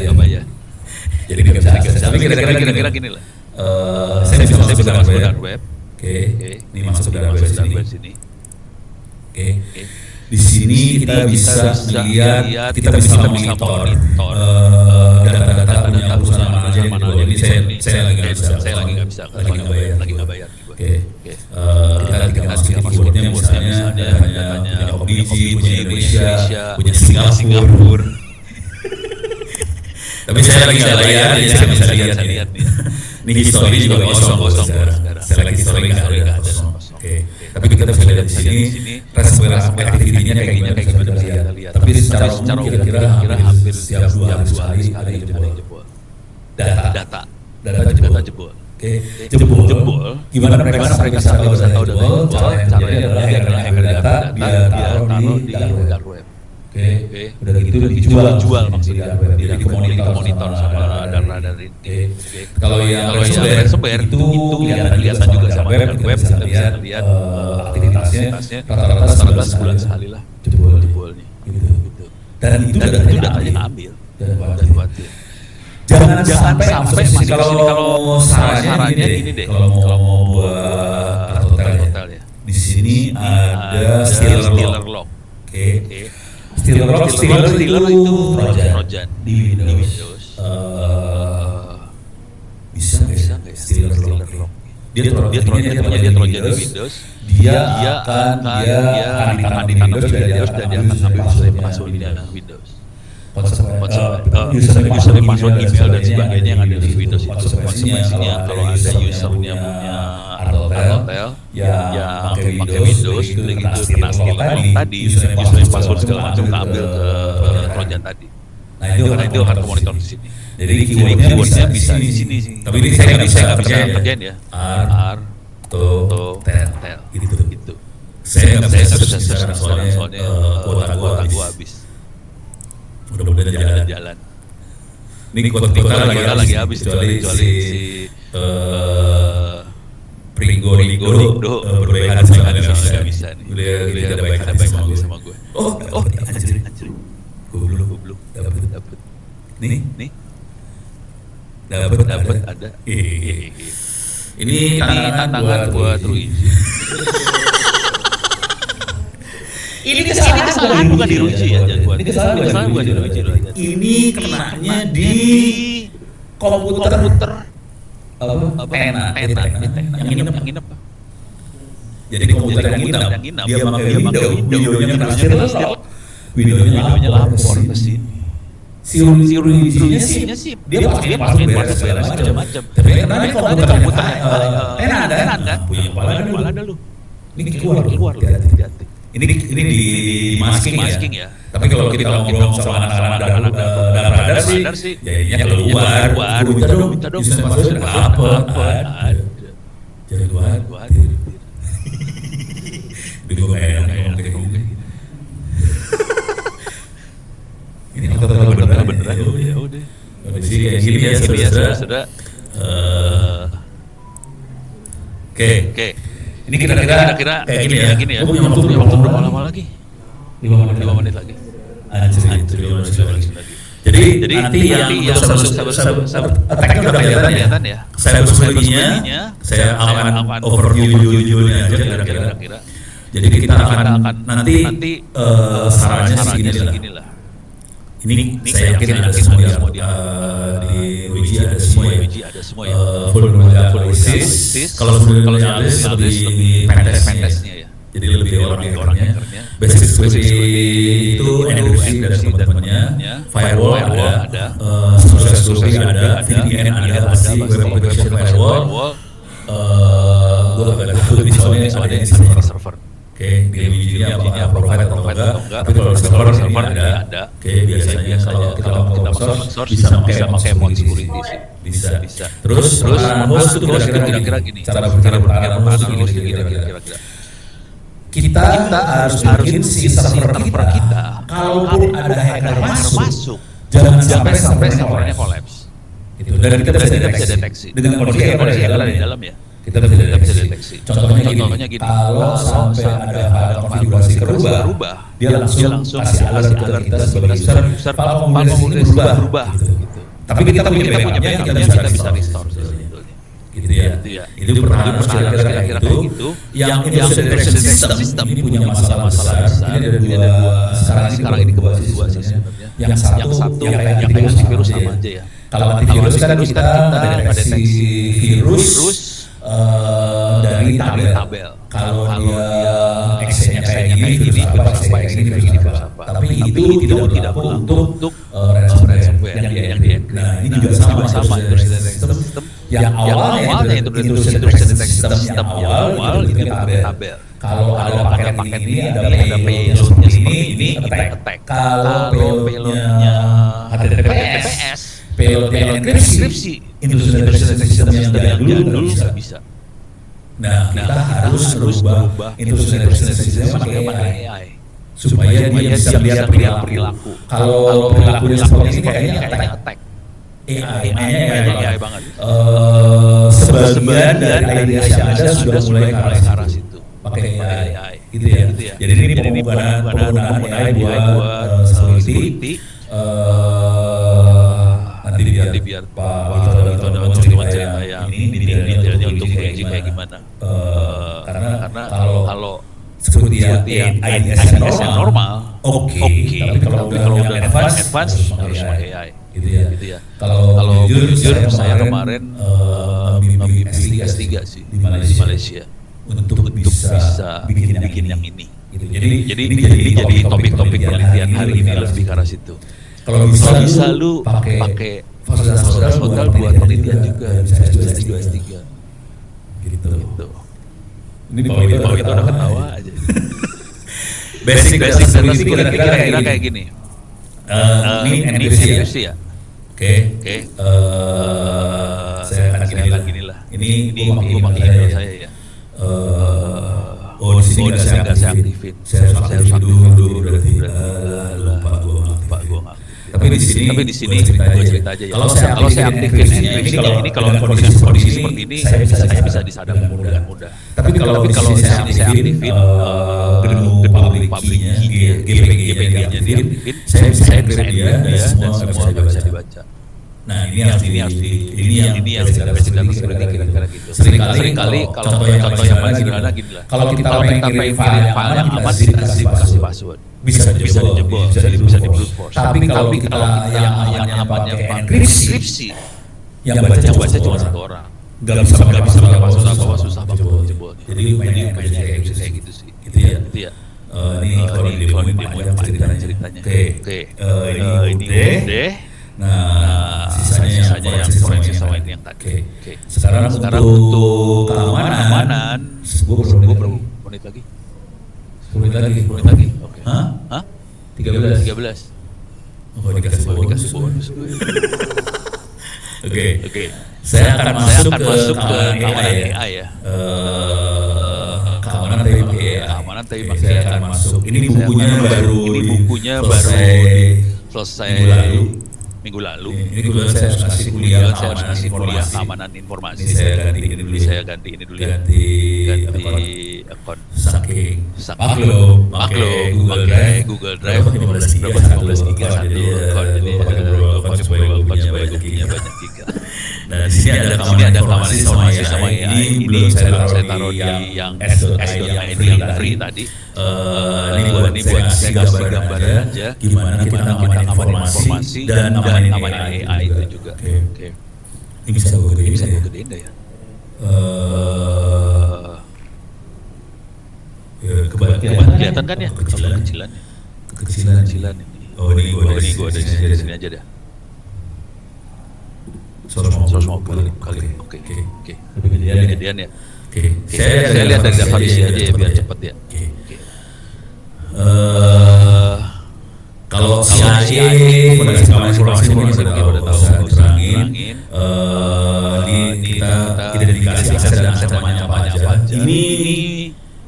nggak bayar. Jadi nggak bisa. Tapi kira-kira gini lah. Saya bisa masuk ke dark web. Oke. Ini masuk ke dark web sini. Oke. Di sini kita bisa melihat, kita bisa monitor data-data punya perusahaan mana aja. Jadi saya lagi nggak bisa, lagi nggak bayar. Oke. Kita masukin keywordnya misalnya hanya Komdigi, punya Indonesia, punya Singapura. Tapi saya lagi nggak bayar, jadi saya bisa lihat nih. Ini history juga kosong sekarang. Saya lagi history nggak ada kosong. Oke. Tapi kita bisa lihat di sini ransomware activity-nya kayak gimana kita lihat. Tapi secara umum kira-kira hampir setiap 2 hari sekali ada yang jebol. Data jebol. Oke, jebol. Gimana mereka bisa tahu data jebol? Caranya adalah hacker data dia taruh di dark web. Oke, Udah gitu dijual maksudnya jadi monitor sama radar ini. Kalau yang ransomware itu kelihatan juga sama web kita bisa lihat aktivitasnya rata-rata sebulan sekali lah jebolnya gitu. Dan itu datanya ngambil dan khawatir. Jangan sampai kalau sarannya gini deh, kalau mau buat hotel ya. Di sini ada stealer lock. Stealer itu Trojan di Windows. Bisa nggak stealer lock? Dia Trojan di Windows. Dia akan ditangani di Windows dan dia akan ambil password Windows. Username, password email dan sebagainya yang ada di Windows itu. Konsekuensinya kalau ada usernya punya hotel yang pakai Windows begitu kena stealer tadi username password segala macam keambil ke Trojan tadi. Nah itu akan monitor di sini. Jadi keywordnya bisa di sini. Tapi ini saya nggak bisa kerjain ya. R tel gitu. Saya nggak bisa sekarang soalnya kuota gua habis. Mudah-mudahan jalan. Ini kuota lagi habis kecuali si Pringgo berbaikan sama nggak bisa nih. Udah baik hati sama gue. Oh anjir. Gue belum dapet. Nih. Dapet ada. Ini tantangan buat Ruiji. Ini kesalahan bukan di Ruiji ya, ini kesalahan bukan di Ruiji. Ini kenanya di komputer pena yang nginep. Jadi komputer yang nginep, dia pakai videonya videonya lapor ke sini. Si Ruiji-nya sih dia pakai password macam-macam. Tapi kenapa komputer pena kan? Punya kepala ada lu. Ini keluar. Hati-hati. Ini di masking ya. Tapi kalau kita ngobrol sama anak-anak radar sih, jadinya keluar. Minta dong. Bisa masuk apa? Jadi luar. Gue kayak ngomong kayak gini. Ini kalau beneran ya udah. Kondisi kayak gini ya saudara. Oke. Ini kira-kira kayak gini ya. Gue punya waktu berapa lama lagi? 5 menit lagi. Anjir, 5 menit lagi. Jadi nanti yang attack-nya udah kelihatan ya. Saya sebelumnya, saya akan overview video-videonya aja kira-kira. Jadi kita akan nanti sarannya segini lah. Ini saya yakin ada semua di Ruiji ada semua ya. Full analysis. Kalau full analysis lebih pentestnya ya. Jadi lebih orang-orangnya. Basic security itu encryption dan teman-temannya. Firewall ada. Social security ada. VPN ada. Pasti web application firewall. Gue agak tahu di soalnya di server. Oke, di Ruiji-nya apa provide atau enggak, tapi kalau server ini ada. Oke, biasanya kalau kita mau source bisa pakai mode security sih. Bisa. Terus host itu kira-kira gini. Cara berpikir host gini kira-kira. Kita harus bikin si server kita. Kalaupun ada hacker masuk, jangan sampai servernya kolaps. Itu dan kita bisa deteksi dengan kondisi yang ada di dalam ya. Kita bisa deteksi. Contohnya gini, kalau sampai ada konfigurasi berubah, dia langsung kasih alert ke kita sebagai user, kalau konfigurasi berubah. Gitu. Tapi kita punya backupnya, kita bisa restore. Gitu ya. Itu pertama kira-kira gitu. Yang Intrusion Detection System ini punya masalah besar. Ini ada dua. Sekarang ini kebasis dua sebenarnya. Yang satu yang kayak antivirus sama aja ya. Kalau antivirus kan kita mendeteksi virus dari tabel. Kalau dia Excel-nya kayak gini, virus apa. Tapi itu tidak perlu untuk ransomware yang di. Nah ini juga sama sistem yang awalnya intrusion detection system yang awal itu tabel. Kalau ada paket ini ada payload ini attack. Kalau payloadnya HTTPS, payload enkripsi, intrusion detection system yang dari dulu nggak bisa. Nah kita harus merubah intrusion detection system pakai AI supaya dia bisa melihat perilaku. Kalau perilakunya seperti ini kayaknya attack. AI banget. Sebagian dari ideas yang ada sudah mulai ke arah situ. Pakai AI, gitu ya. Jadi ini penggunaan AI buat security. Nanti biar Pak Wito ada cerita yang ini untuk uji kayak gimana. Karena kalau security ideas yang normal, oke. Tapi kalau udah advance harus pakai AI. Gitu ya. Kalau jujur saya kemarin membimbing S3 sih di Malaysia untuk bisa bikin yang ini. Gitu. Jadi ini jadi topik-topik penelitian hari ini lebih ke arah situ. Kalau bisa lu pakai fasilitas hotel buat penelitian juga, bisa S2, S3. Gitu. Ini Pak Wito udah ketawa aja. Basic security kira-kira kayak gini. Ini encryption ya. Oke. Saya akan gini lah. Ini gue pakai email saya ya. Di sini nggak saya aktifin. Saya harus dulu berarti. Lupa gue nggak. Tapi di sini gue cerita aja ya. Kalau saya aktifin ini kalau kondisi seperti ini saya bisa disadap dengan mudah. Tapi kalau saya aktifin gedung publiknya, GPG-nya dia, saya bisa encrypt dia dan semua bisa dibaca. Nah ini yang basic data security kira-kira gitu. Seringkali kalau contoh yang paling sederhana gini lah. Kalau kita pengen file yang aman kasih password. Bisa dijebol, bisa di brute force. Tapi kalau kita yang pakai enkripsi, yang baca cuma satu orang. Gak bisa pakai password, susah jebol. Jadi mainnya kayak gitu sih. Gitu ya. Ini kalau di demo ceritanya. Oke. Ini udah. Nah, sisanya yang forensik sama ini yang tadi. Oke. Sekarang untuk keamanan, gue berapa menit lagi? 10 menit lagi. Oke. Hah? 13. Oh, dikasih bonus. Oke. Saya akan masuk ke keamanan AI ya. Keamanan tapi pakai AI. Saya akan masuk. Ini bukunya baru selesai minggu lalu. Ini kebetulan saya harus kasih kuliah keamanan informasi. Saya ganti ini dulu ya. Ganti akun. Saking maklum, pakai Google Drive 15 giga satu akun. Jadi akun supaya banyak giga. Nah di sini ada keamanan informasi sama AI. Ini belum saya taruh di yang S.id yang free tadi. Ini buat saya gambar aja gimana kita ngaman informasi dan ngaman AI itu juga. Oke. Ini bisa gue gedein ya. Kelihatan kan ya? Kekecilan ini. Oh ini gue ada di sini aja dah. 150 kali. Oke. Kegedean ya. Oke. Saya lihat dari definisi aja ya biar cepat ya. Oke. Kalau CIA pada informasi ini udah tahu saya terangin. Ini kita identifikasi aset dan aset namanya apa aja. Ini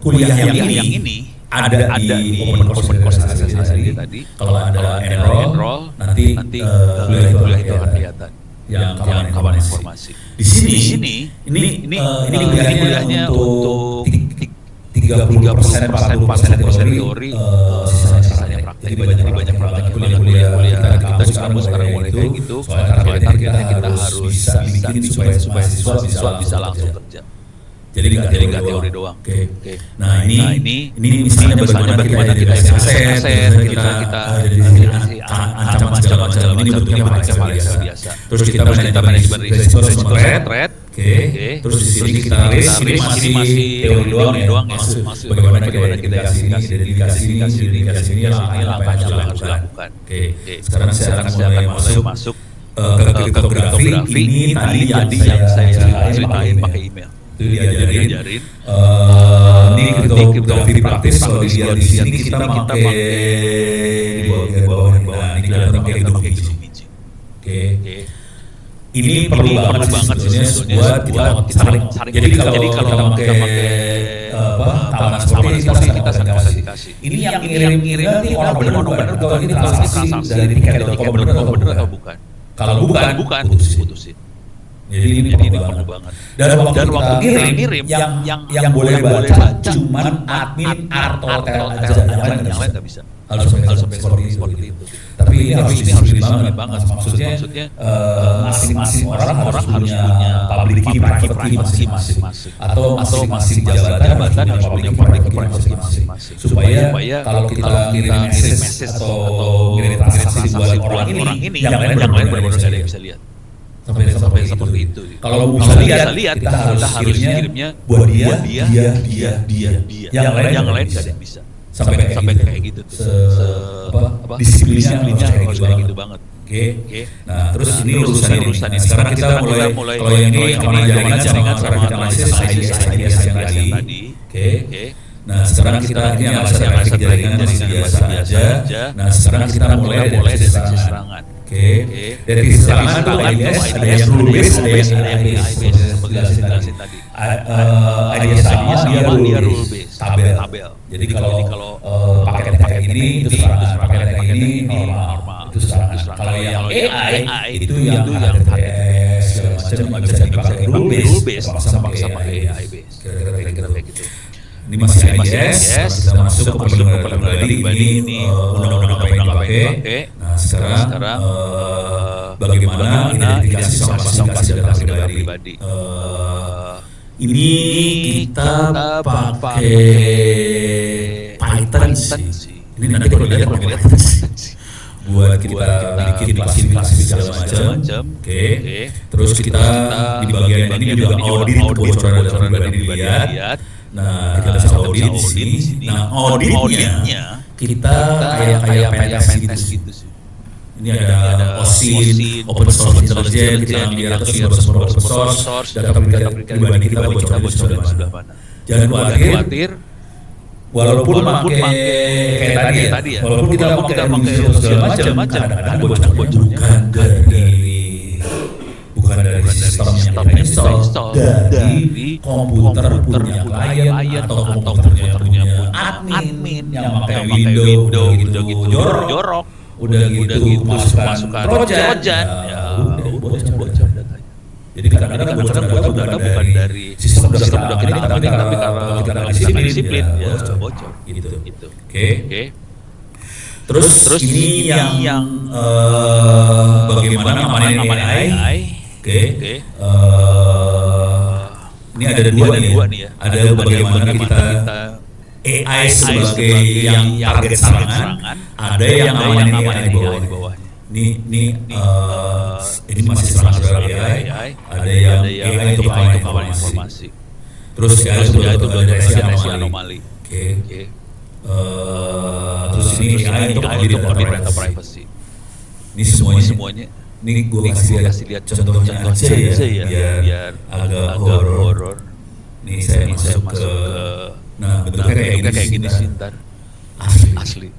kuliah yang ini ada di open course tadi. Kalau ada enroll nanti kuliah itu akan kelihatan. Yang kawan informasi. Di sini ini kuliahnya untuk 30% 40% teori, sisanya praktek. Jadi banyak praktek kuliah kita sekarang mulai kayak gitu. Soalnya targetnya kita harus bisa bikin supaya siswa bisa langsung kerja. Jadi nggak teori doang. Oke. Nah ini misalnya bagaimana kita aset, kita ancaman segala macam ini bentuknya biasa. Terus kita manajemen risiko sama threat. Oke. Terus di sini kita list ini masih teori doang ya. Masuk bagaimana kita identifikasi ini langkah yang harus dilakukan. Oke. Sekarang saya akan mulai masuk ke kriptografi. Ini tadi yang saya ceritain pakai email. Itu diajarin. Ini kriptografi praktis. Kalau dilihat di sini kita pakai di bawah ini kita pakai gedung hijau. Oke. Ini perlu banget sebenarnya buat kita saling. Jadi kalau kita pakai keamanan seperti ini kita kasih. Ini yang ngirim-ngirim nih orang benar kalau ini transaksi dari tiket.com benar atau bukan? Kalau bukan, putusin. Jadi ini perlu banget. Dan waktu ngirim yang boleh baca cuman admin Artotel aja, yang lain nggak bisa. Harus seperti itu. Tapi ini harus disiplin banget. Maksudnya masing-masing orang harus punya public key, private key masing-masing. Atau masing-masing jabatan punya public key, private key masing-masing. Supaya kalau kita ngirim message atau ngirim transaksi buat orang ini, yang lain benar-benar bisa lihat. Sampai seperti itu. Kalau bisa lihat, kita harus kirimnya buat dia. Yang lain nggak bisa. Sampai kayak gitu. Disiplinnya harus kayak gitu banget. Oke. Nah, terus ini urusan ini. Sekarang kita mulai kalau yang ini keamanan jaringan sama kita analisis IDS yang tadi. Oke. Nah, sekarang kita ini analisa jaringan masih biasa aja. Nah, sekarang kita mulai dari serangan. Oke. Dari serangan tuh IDS ada yang rule base, ada yang IDS. Jelasin tadi. IDS sama dia rule base, tabel. Jadi kalau paket ini itu serangan, paket ini normal itu serangan. Kalau yang AI itu yang HTTPS segala macam bisa dipakai rule base sama AI base. Kira-kira kayak gitu. Ini masih IDS, kita masuk ke perlindungan pribadi. Ini undang-undang apa yang dipakai. Nah, sekarang bagaimana identifikasi sama data pribadi. Ini kita pakai Python sih. Ini nanti kalau lihat pakai Python sih. Buat kita bikin klasifikasi segala macam. Oke. Terus kita di bagian ini juga audit kebocoran data pribadi dilihat. Nah, kita bisa audit di sini. Nah, auditnya kita kayak PNS gitu sih. Ini ada OSINT, Open Source Intelligence, kita lihat terus open source, data pribadi kita bocoran di sebelah mana. Jangan khawatir, walaupun pakai kayak tadi ya, walaupun kita pakai segala macam, kadang-kadang bocornya bukan dari sistem yang install, dari komputer punya klien atau komputer punya admin yang pakai Windows gitu jorok. Udah gitu masukkan trojan, ya bocor datanya. Jadi kadang-kadang bocoran data bukan dari sistem udah kita, tapi kalau kita disiplin ya bocor gitu. Oke. Terus ini yang bagaimana ngamanin AI. Oke. Ini ada dua nih ya. Ada bagaimana kita AI sebagai yang target serangan, ada yang ngamanin AI di bawahnya. Ini masih serangan AI, ada yang AI untuk ngamanin informasi. Terus AI itu deteksi anomali. Oke. Terus ini AI untuk audit data privacy. Ini semuanya. Ini gue kasih lihat contohnya aja ya, biar agak horor. Nih saya masuk ke, nah bentuknya kayak gini sih ntar. Asli.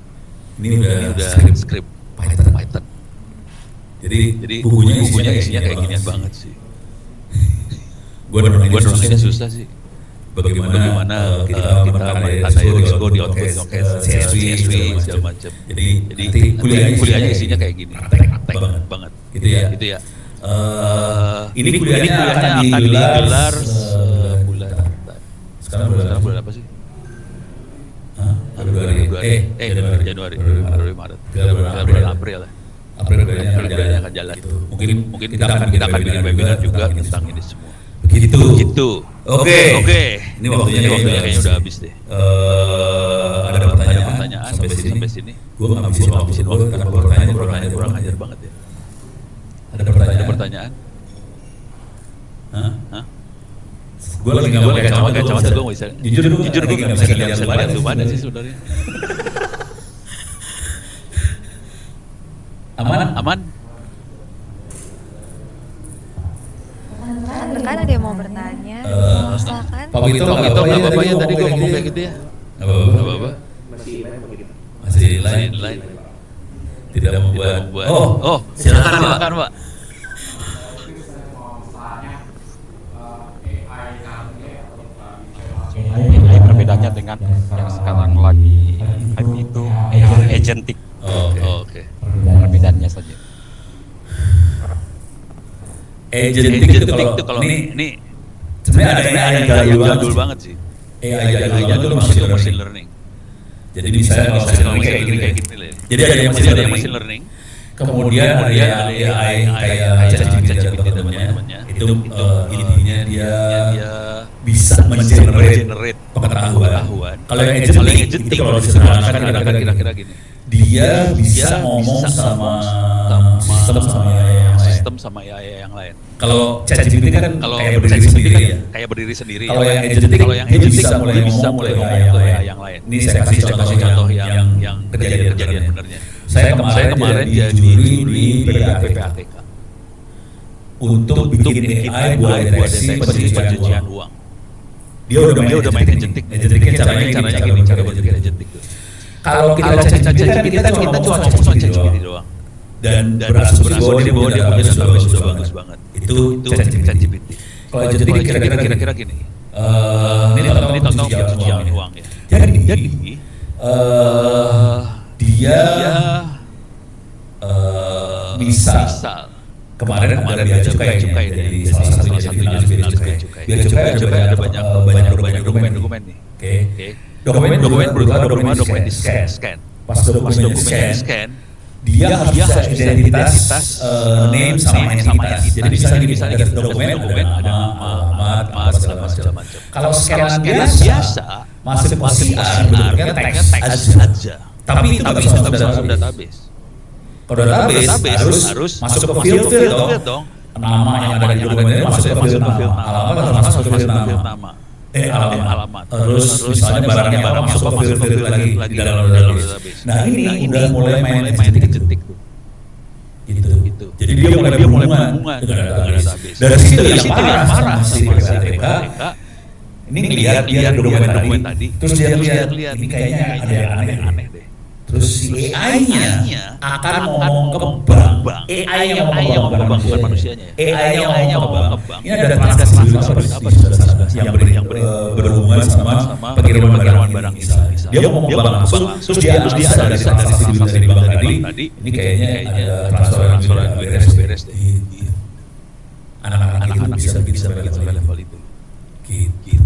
Ini udah script Python. Jadi bukunya isinya kayak ginian banget sih. Gue nulisnya susah sih. Bagaimana kita menekan risiko di output CSV segala macam. Jadi kuliahnya isinya kayak gini. Praktek banget. Gitu ya. Ini kuliahnya akan digelar bulan. Sekarang bulan apa sih? Januari, Maret. Bulan April lah. April kuliahnya akan jalan. Mungkin kita akan bikin webinar juga tentang ini semua. Begitu. Oke. Ini waktunya kayaknya udah habis deh. Ada pertanyaan sampai sini. Gue nggak habisin waktu karena pertanyaan kurang ajar banget ya. Ada pertanyaan? Hah? Gue lagi nggak pakai kacamata, gue nggak bisa. Jujur gue nggak bisa lihat belum ada sih sebenarnya. Aman? Kan ada yang mau bertanya, silakan. Pak Wito nggak apa-apa ya tadi gue ngomong kayak gitu ya. Nggak apa-apa. Masih lain. Tidak membuat. Oh, silakan Pak. AI berbeda bedanya dengan yang sekarang lagi hype itu agentic. Oke. Perbedaannya saja. Agentic itu kalau ini sebenarnya ada AI yang jadul banget sih. AI jadul itu machine learning. Jadi misalnya kalau machine learning kayak gini. Jadi ada yang machine learning. Kemudian ada AI kayak ChatGPT namanya. Itu intinya dia bisa mengenerate pengetahuan. Kalau yang agentic itu kalau disederhanakan kira-kira gini. Dia bisa ngomong sama sistem sama AI yang lain. Kalau ChatGPT kan kayak berdiri sendiri. Kalau yang agentic dia bisa mulai ngomong ke AI yang lain. Ini saya kasih contoh yang kejadian benernya. Saya kemarin jadi juri di PPATK untuk bikin AI buat deteksi pencucian uang. Dia udah main agentic. Agenticnya cara berpikir agentic. Kalau kita cek kita cuma cek doang. Dan berasumsi bahwa dia database sudah bagus banget. Itu ChatGPT. Kalau agentic kira-kira gini. Ini contoh pencucian uang ya. Jadi dia bisa kemarin ada biaya cukai dari salah satunya biaya cukai. Biaya cukai ada banyak dokumen nih. Oke. Dokumen berupa dokumen di scan. Pas dokumen di scan, dia harus bisa identitas name sama entitas. Jadi bisa ada dokumen ada alamat segala macam. Kalau scanan biasa masuk PCR bentuknya teks aja. Tapi itu nggak bisa masuk database. Kalau database harus masuk ke filter dong. Nama yang ada di dokumen itu masuk ke filter nama. Alamat harus masuk ke filter nama. Alamat. Terus misalnya barangnya apa masuk ke filter lagi di dalam database. Nah ini udah mulai main agentic tuh. Gitu. Jadi dia mulai hubungan dengan database. Dari situ yang parah si PPATK. Ini ngelihat dia dokumen tadi. Terus dia lihat ini kayaknya ada yang aneh deh. Terus si AI-nya akan ngomong ke bank. AI yang ngomong ke bank, bukan manusianya. AI yang ngomong ke bank. Ini ada transaksi yang berhubungan sama pengiriman barang misalnya. Dia ngomong ke bank langsung, terus dia analisa dari transaksi dari bank tadi. Ini kayaknya ada transfer yang beres deh. Anak-anak itu bisa sampai level itu. Gitu.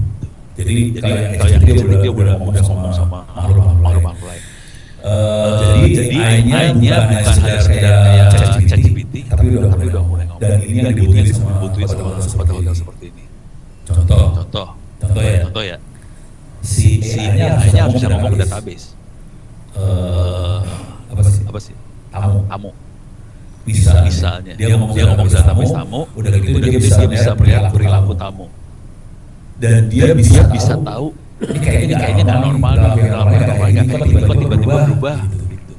Jadi kalau yang dia udah ngomong sama makhluk lain. Jadi AI-nya bukan hanya sekedar ChatGPT, tapi udah mulai ngomong. Dan ini yang dibutuhin sama hotel seperti ini. Contoh ya. Si AI-nya harus bisa ngomong ke database. Apa sih? Tamu. Misalnya dia ngomong ke database tamu, udah gitu dia bisa melihat perilaku tamu. Dan dia bisa tahu ini kayaknya nggak normal tiba-tiba berubah gitu.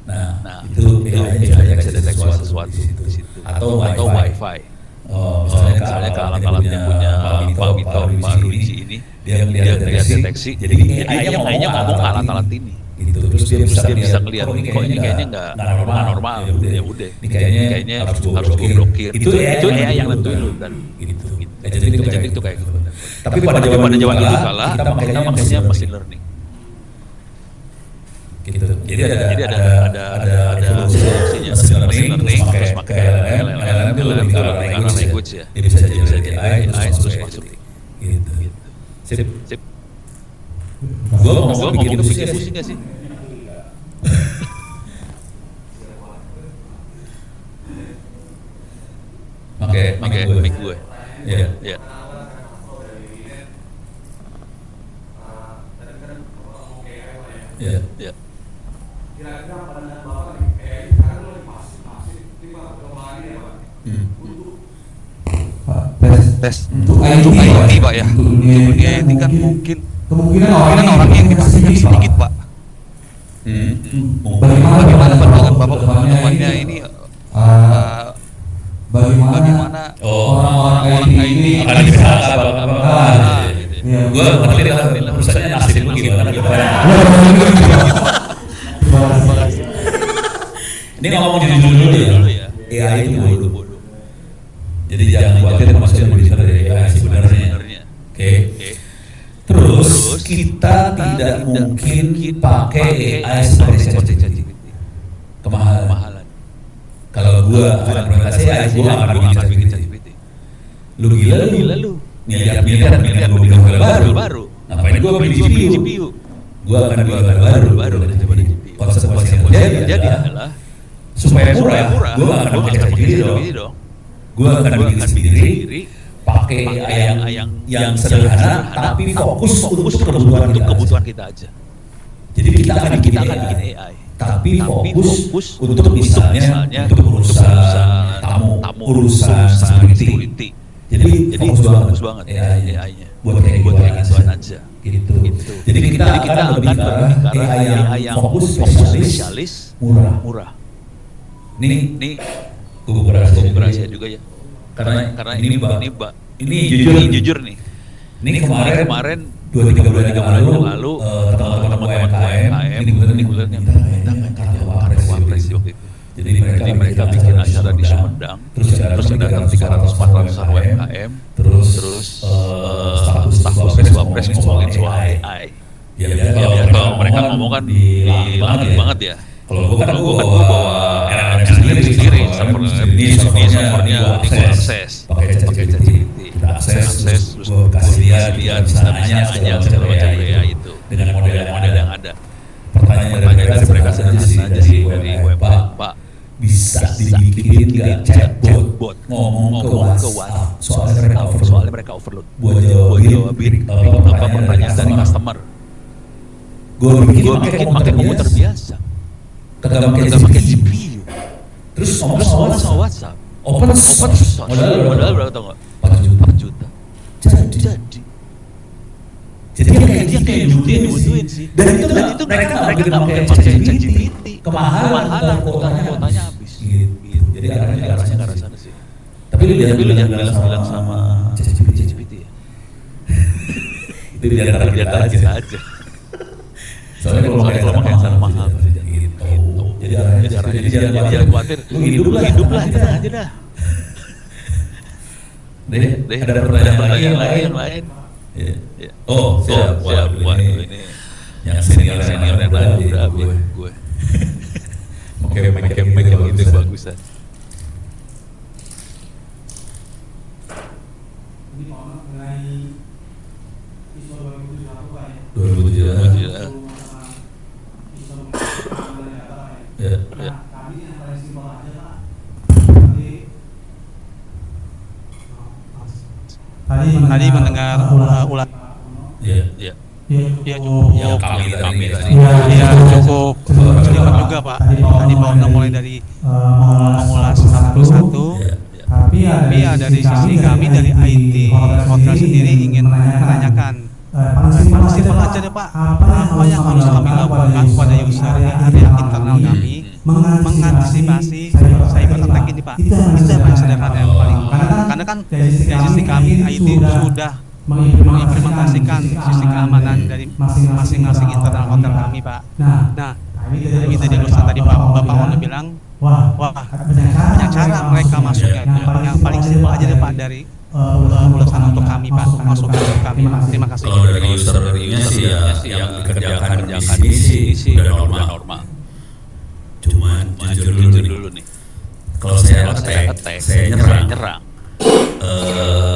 Nah itu AI bisa deteksi sesuatu di situ atau wifi. Misalnya ke alat-alatnya punya Pak Ruji ini dia lihat deteksi. Jadi AI-nya ngomong ke alat-alat ini. Gitu. Terus dia bisa ngelihat kok ini kayaknya nggak normal. Ya udah. Ini kayaknya harus blokir. Itu AI yang nentuin lu kan. Gitu. Jadi itu kayak gitu. Tapi pada zaman dulu kala kita makanya machine learning. Gitu. Jadi ada evolusinya machine learning terus pakai LLM itu lebih ke arah language ya. Dia bisa jadi AI terus masuk gitu. Sip. Gua ngomong bikin pusing gak sih? Oke, mic gue. Iya. Iya. Kira-kira pandangan Bapak nih, AI sekarang lebih masif tiba kembali ya Pak? Tes. Untuk IT Pak ya. Untuk dunia IT kan mungkin kemungkinan orang yang dipastikan sedikit Pak. Bagaimana pandangan Bapak untuk depannya ini? Bagaimana orang-orang ini akan dibahas apa? Gue ngerti lah urusannya nasib lu gimana. Ini ngomong jujur dulu ya. AI itu bodoh. Jadi jangan khawatir maksudnya benar dari AI sebenarnya. Oke. Terus kita tidak mungkin pakai AI seperti ChatGPT. Kemahalan. Kalau gua akan berkasih AI, gua akan bikin ChatGPT. Lu gila lu. Miliar gua beli hardware baru. Ngapain gua beli GPU? Gua akan beli hardware baru daripada GPU. Konsekuensi yang jadi adalah supaya murah, gua akan pakai ChatGPT dong. Gua akan bikin sendiri, pakai AI yang sederhana, tapi fokus untuk kebutuhan kita aja. Jadi kita akan bikin AI, tapi fokus untuk misalnya untuk urusan tamu, urusan security. Jadi fokus banget AI-nya. Buat kayak gituan aja. Gitu. Jadi kita akan lebih ke AI yang fokus spesialis, murah. Nih kubu rahasia juga ya. Karena ini jujur nih. Ini kemarin 2-3 bulan lalu teman-teman UMKM ini bulan yang kartu Wapres waktu itu. Jadi mereka bikin acara di Sumedang, terus datang 300-400 UMKM, terus staf Wapres ngomongin soal AI. Ya kalau mereka ngomong kan banget ya. Kalau gue bawa RRM sendiri, servernya tinggal akses, pakai ChatGPT, kita akses, terus gue kasih lihat, bisa nanya segala macam AI itu, dengan model yang ada. Pertanyaan dari mereka saja sih dari web, Pak, bisa dibikin nggak chatbot ngomong ke WhatsApp, soalnya mereka overload, buat jawabin pertanyaan dari customer. Gue bikin pakai komputer biasa. Kagak pakai GPU. Terus ngomong sama WhatsApp. Open source. Modal berapa tau nggak? 4 juta. Jadi kayak dibutuhin sih. Dan itu mereka nggak pakai ChatGPT. Kemahalan kuotanya habis. Gitu. Jadi arahnya ke arah sana sih. Tapi lu jangan bilang sama ChatGPT ya. Itu di antara kita aja. Soalnya kalau pakai yang sana mahal. Jadi jangan khawatir, lu hidup lah aja dah. Deh, ada pertanyaan yang lain. Ya. Oh, siap. Ini yang senior yang udah gue. Oke, itu bagusan. Ini mengenai isu 2007 ya. Ya. Kami yang paling simpel aja Pak. Tadi mendengar ulang. Ya. Kami tadi. Ya cukup cepat juga Pak. Tadi mau mulai dari mengulas satu-satu. Tapi ada dari sisi kami dari IT hotel sendiri ingin menanyakan. Paling simpel aja deh Pak, apa yang harus kami lakukan kepada user di area internal kami mengantisipasi cyber attack ini Pak. Itu yang paling sederhana yang paling, karena kan dari sisi kami IT sudah mengimplementasikan sisi keamanan dari masing-masing internal hotel kami Pak. Nah kami tadi urusan tadi Bapak Ono bilang wah banyak cara mereka masuknya. Yang paling simpel aja deh Pak dari ulasan untuk kami Pak, masukan untuk kami Pak. Terima kasih. Kalau dari usernya sih ya yang dikerjakan di sini sih udah normal. Cuman jujur dulu nih. Kalau saya attack, saya nyerang.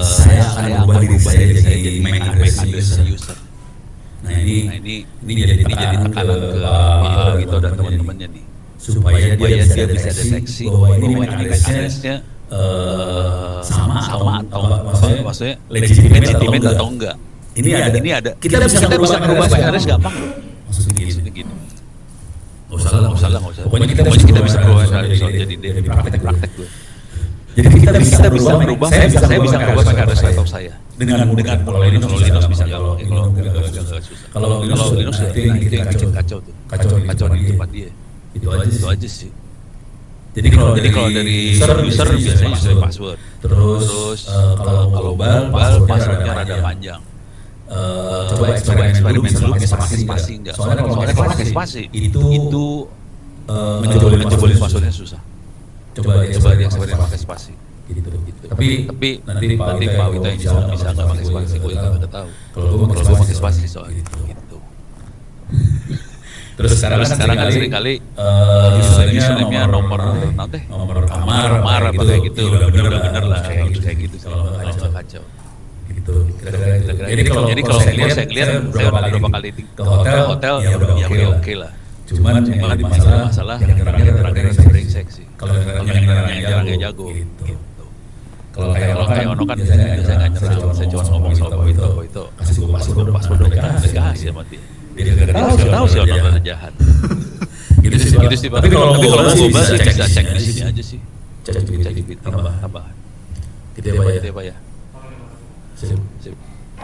Saya akan ubah diri saya jadi MAC address user. Nah ini jadi tekanan ke Pak Gito dan teman-temannya nih, supaya dia bisa deteksi bahwa ini MAC address-nya sama atau maksudnya legitimate atau enggak. Ini ada. Kita bisa merubah MAC address gampang loh. Maksudnya gini. Nggak usah. Pokoknya kita bisa merubah jadi praktek gue. Jadi kita bisa berubah. Saya bisa merubah MAC address laptop saya dengan kalau Linux bisa. Kalau Linux itu kacau di tempat dia. Itu aja sih. Jadi kalau dari user biasanya user password. Terus kalau global passwordnya rada panjang. Coba eksperimen dulu pakai spasi enggak? Soalnya kalau pakai spasi itu menjebolin passwordnya susah. Coba dia eksperimen pakai spasi. gitu. Tapi nanti Pak Wita yang bisa nggak pakai spasi, gue nggak tahu. Kalau gue pakai spasi soal gitu. Terus sekarang kan seringkali username-nya nomor kamar atau kayak gitu, udah bener lah kayak gitu kalau nggak kacau. Gitu. Kira-kira. Jadi kalau saya lihat saya beberapa kali ke hotel ya udah oke lah. Cuman yang masalah yang terakhir brengsek sih. Kalau yang jarang jago gitu. Kalau kayak Ono kan biasanya nggak nyerah, saya cuma ngomong soal itu kasih gue password udah kasih sama dia. Dia tahu sih Ono jahat. Gitu sih. Tapi kalau mau ngobrol sih cek di sini aja sih. Cek di Twitter tambahan. Gitu ya Pak ya. Sip.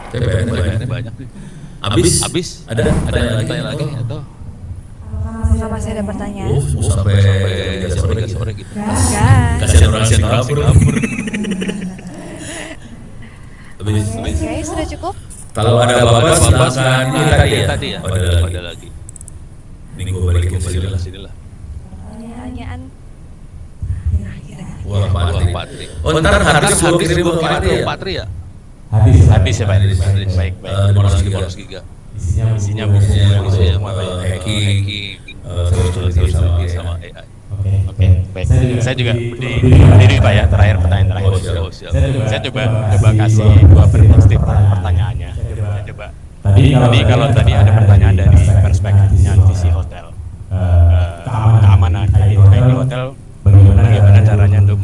TPN banyak nih. Abis ada lagi atau? Sama masih ada pertanyaan? Sampai 3 sore gitu. Enggak. Kasih orang Singapura. Kayaknya sudah cukup. Kalau ada apa-apa silakan. Ini tadi ya. Ada lagi. Ini gue balikin sinilah. Pertanyaan. Wah, Patri. Oh, ntar habis gue kirim ke Patri ya? Habis ya Pak. Baik. 500 giga. Isinya buku semua Pak. Hacking, terus sama AI. Oke, baik. Saya juga berdiri Pak ya, pertanyaan terakhir. Siap. Saya coba kasih dua perspektif pertanyaannya. Saya coba. Tadi kalau tadi ada pertanyaan dari perspektifnya sisi hotel, keamanan. IT hotel bagaimana caranya untuk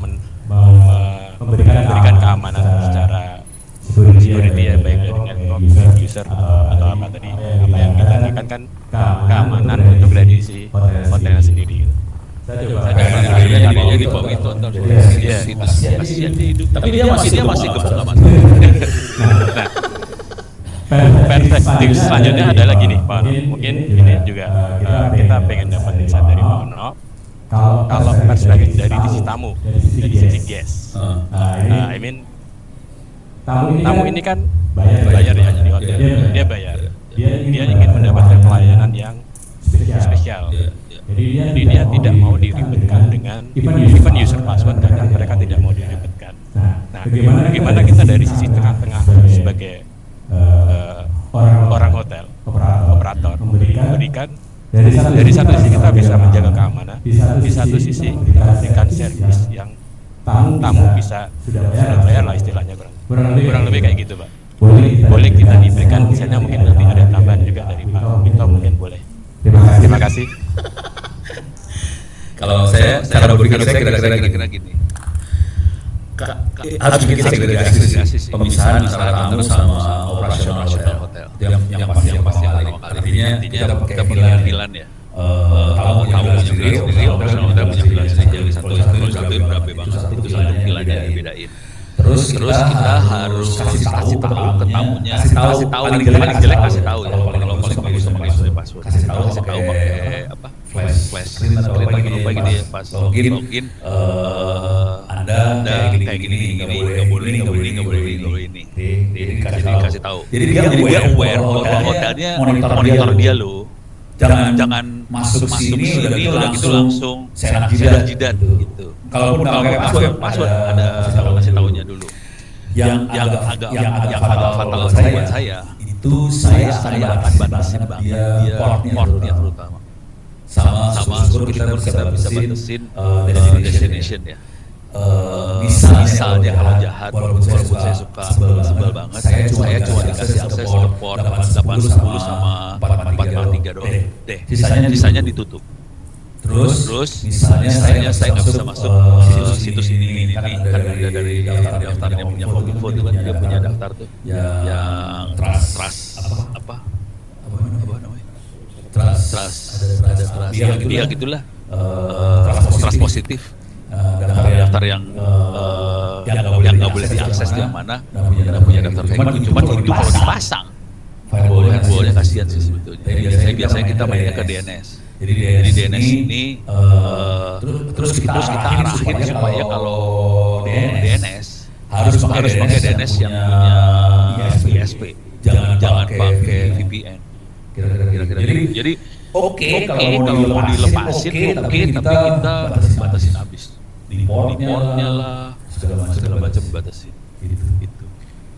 memberikan keamanan secara security ya, baik dari network user atau apa tadi, apa yang kita inginkan kan keamanan untuk dari si hotelnya sendiri. Saya coba tadinya di bawah itu atau kasihan dia hidup, tapi dia masih keberagaman. Nah, perspektif selanjutnya ada lagi nih Pak Ono. Mungkin ini juga kita pengen dapat insight dari Pak Ono. Kalau perspektif dari sisi tamu, dari sisi guest, I mean tamu ini kan bayar ya di hotel, dia bayar, dia ingin mendapatkan pelayanan yang spesial. Jadi dia tidak mau diribetkan dengan even user password, dan mereka tidak mau diribetkan. Nah, bagaimana kita dari sisi tengah-tengah sebagai orang hotel, operator, memberikan dari satu sisi kita bisa menjaga keamanan, di satu sisi memberikan servis yang tamu bisa sudah bayar lah istilahnya, kurang lebih kayak gitu Pak. Boleh kita diberikan misalnya, mungkin nanti ada tambahan juga dari Pak Wito, mungkin boleh. Terima kasih. Kalau saya cara berpikir saya kira-kira gini. Harus bikin segregasi pemisahan antara tamu sama operasional hotel. Yang pasti artinya kita pakai pilihan ya. Tamu sendiri, operasional hotel punya pilihan sendiri. Satu berapa bang, itu satu pilihannya dibedain. Terus kita harus kasih tahu ke tamunya, kasih tahu paling jelek kasih tahu ya. Kalau paling bagus pakai password, kasih tahu pakai apa? Flash screen atau apa gini ya, pas login Anda kayak gini, nggak boleh ini. Dikasih tahu. Jadi dia aware hotelnya monitor dia loh. Jangan masuk sini udah gitu langsung senang jidat gitu. Kalaupun nggak pakai password ada kasih tahunya dulu. Yang agak fatal buat saya itu saya akan batasin dia portnya terutama. Sama kita bisa batasin destination ya. Misalnya kalau jahat, walaupun saya suka sebel banget, saya cuma dikasih akses ke port 810 sama 443 doang deh. Sisanya ditutup. Terus misalnya saya nggak bisa masuk situs ini karena ada dari daftarnya punya Kominfo itu kan, dia punya daftar tuh yang trust apa namanya, trust dia gitulah, trust positif. Daftar yang nggak boleh diakses di mana, dan punya daftar kayak gitu. Cuma itu kalau dipasang firewallnya kasihan sih sebetulnya. Biasanya kita mainnya ke DNS. Jadi DNS ini terus kita arahin supaya kalau DNS harus pakai DNS yang punya ISP, jangan pakai VPN. Kira-kira. Jadi oke, kalau mau dilepasin oke, tapi kita batasin habis. Di portnya lah, segala macam batasi. gitu.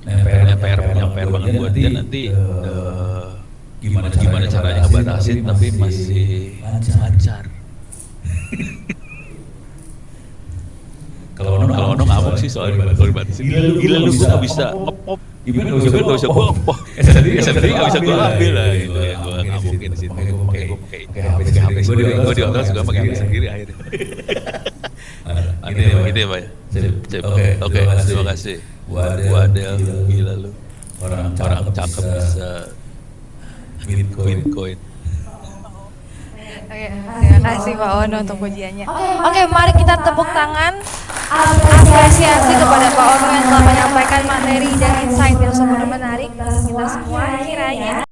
Nah, PR banget buat dia nanti gimana caranya ngebatasin tapi masih lancar. Kalau ono ngamuk sih soalnya kalau dibatasin. Gila lu gak bisa ngepop. Gimana gak bisa gua ngepop. SMP gak bisa gua ambil lah gitu ya. Gua ngamukin di situ. Pakai HP sendiri. Gua di hotel juga pakai HP sendiri akhirnya. Gitu ya Pak ya. Oke, terima kasih. Wadel, gila lu. Orang cakep bisa Bitcoin. Oke, terima kasih Pak Ono untuk pujiannya. Oke, mari kita tepuk tangan apresiasi kepada Pak Ono yang telah menyampaikan materi dan insight yang sungguh menarik bagi kita semua. Kiranya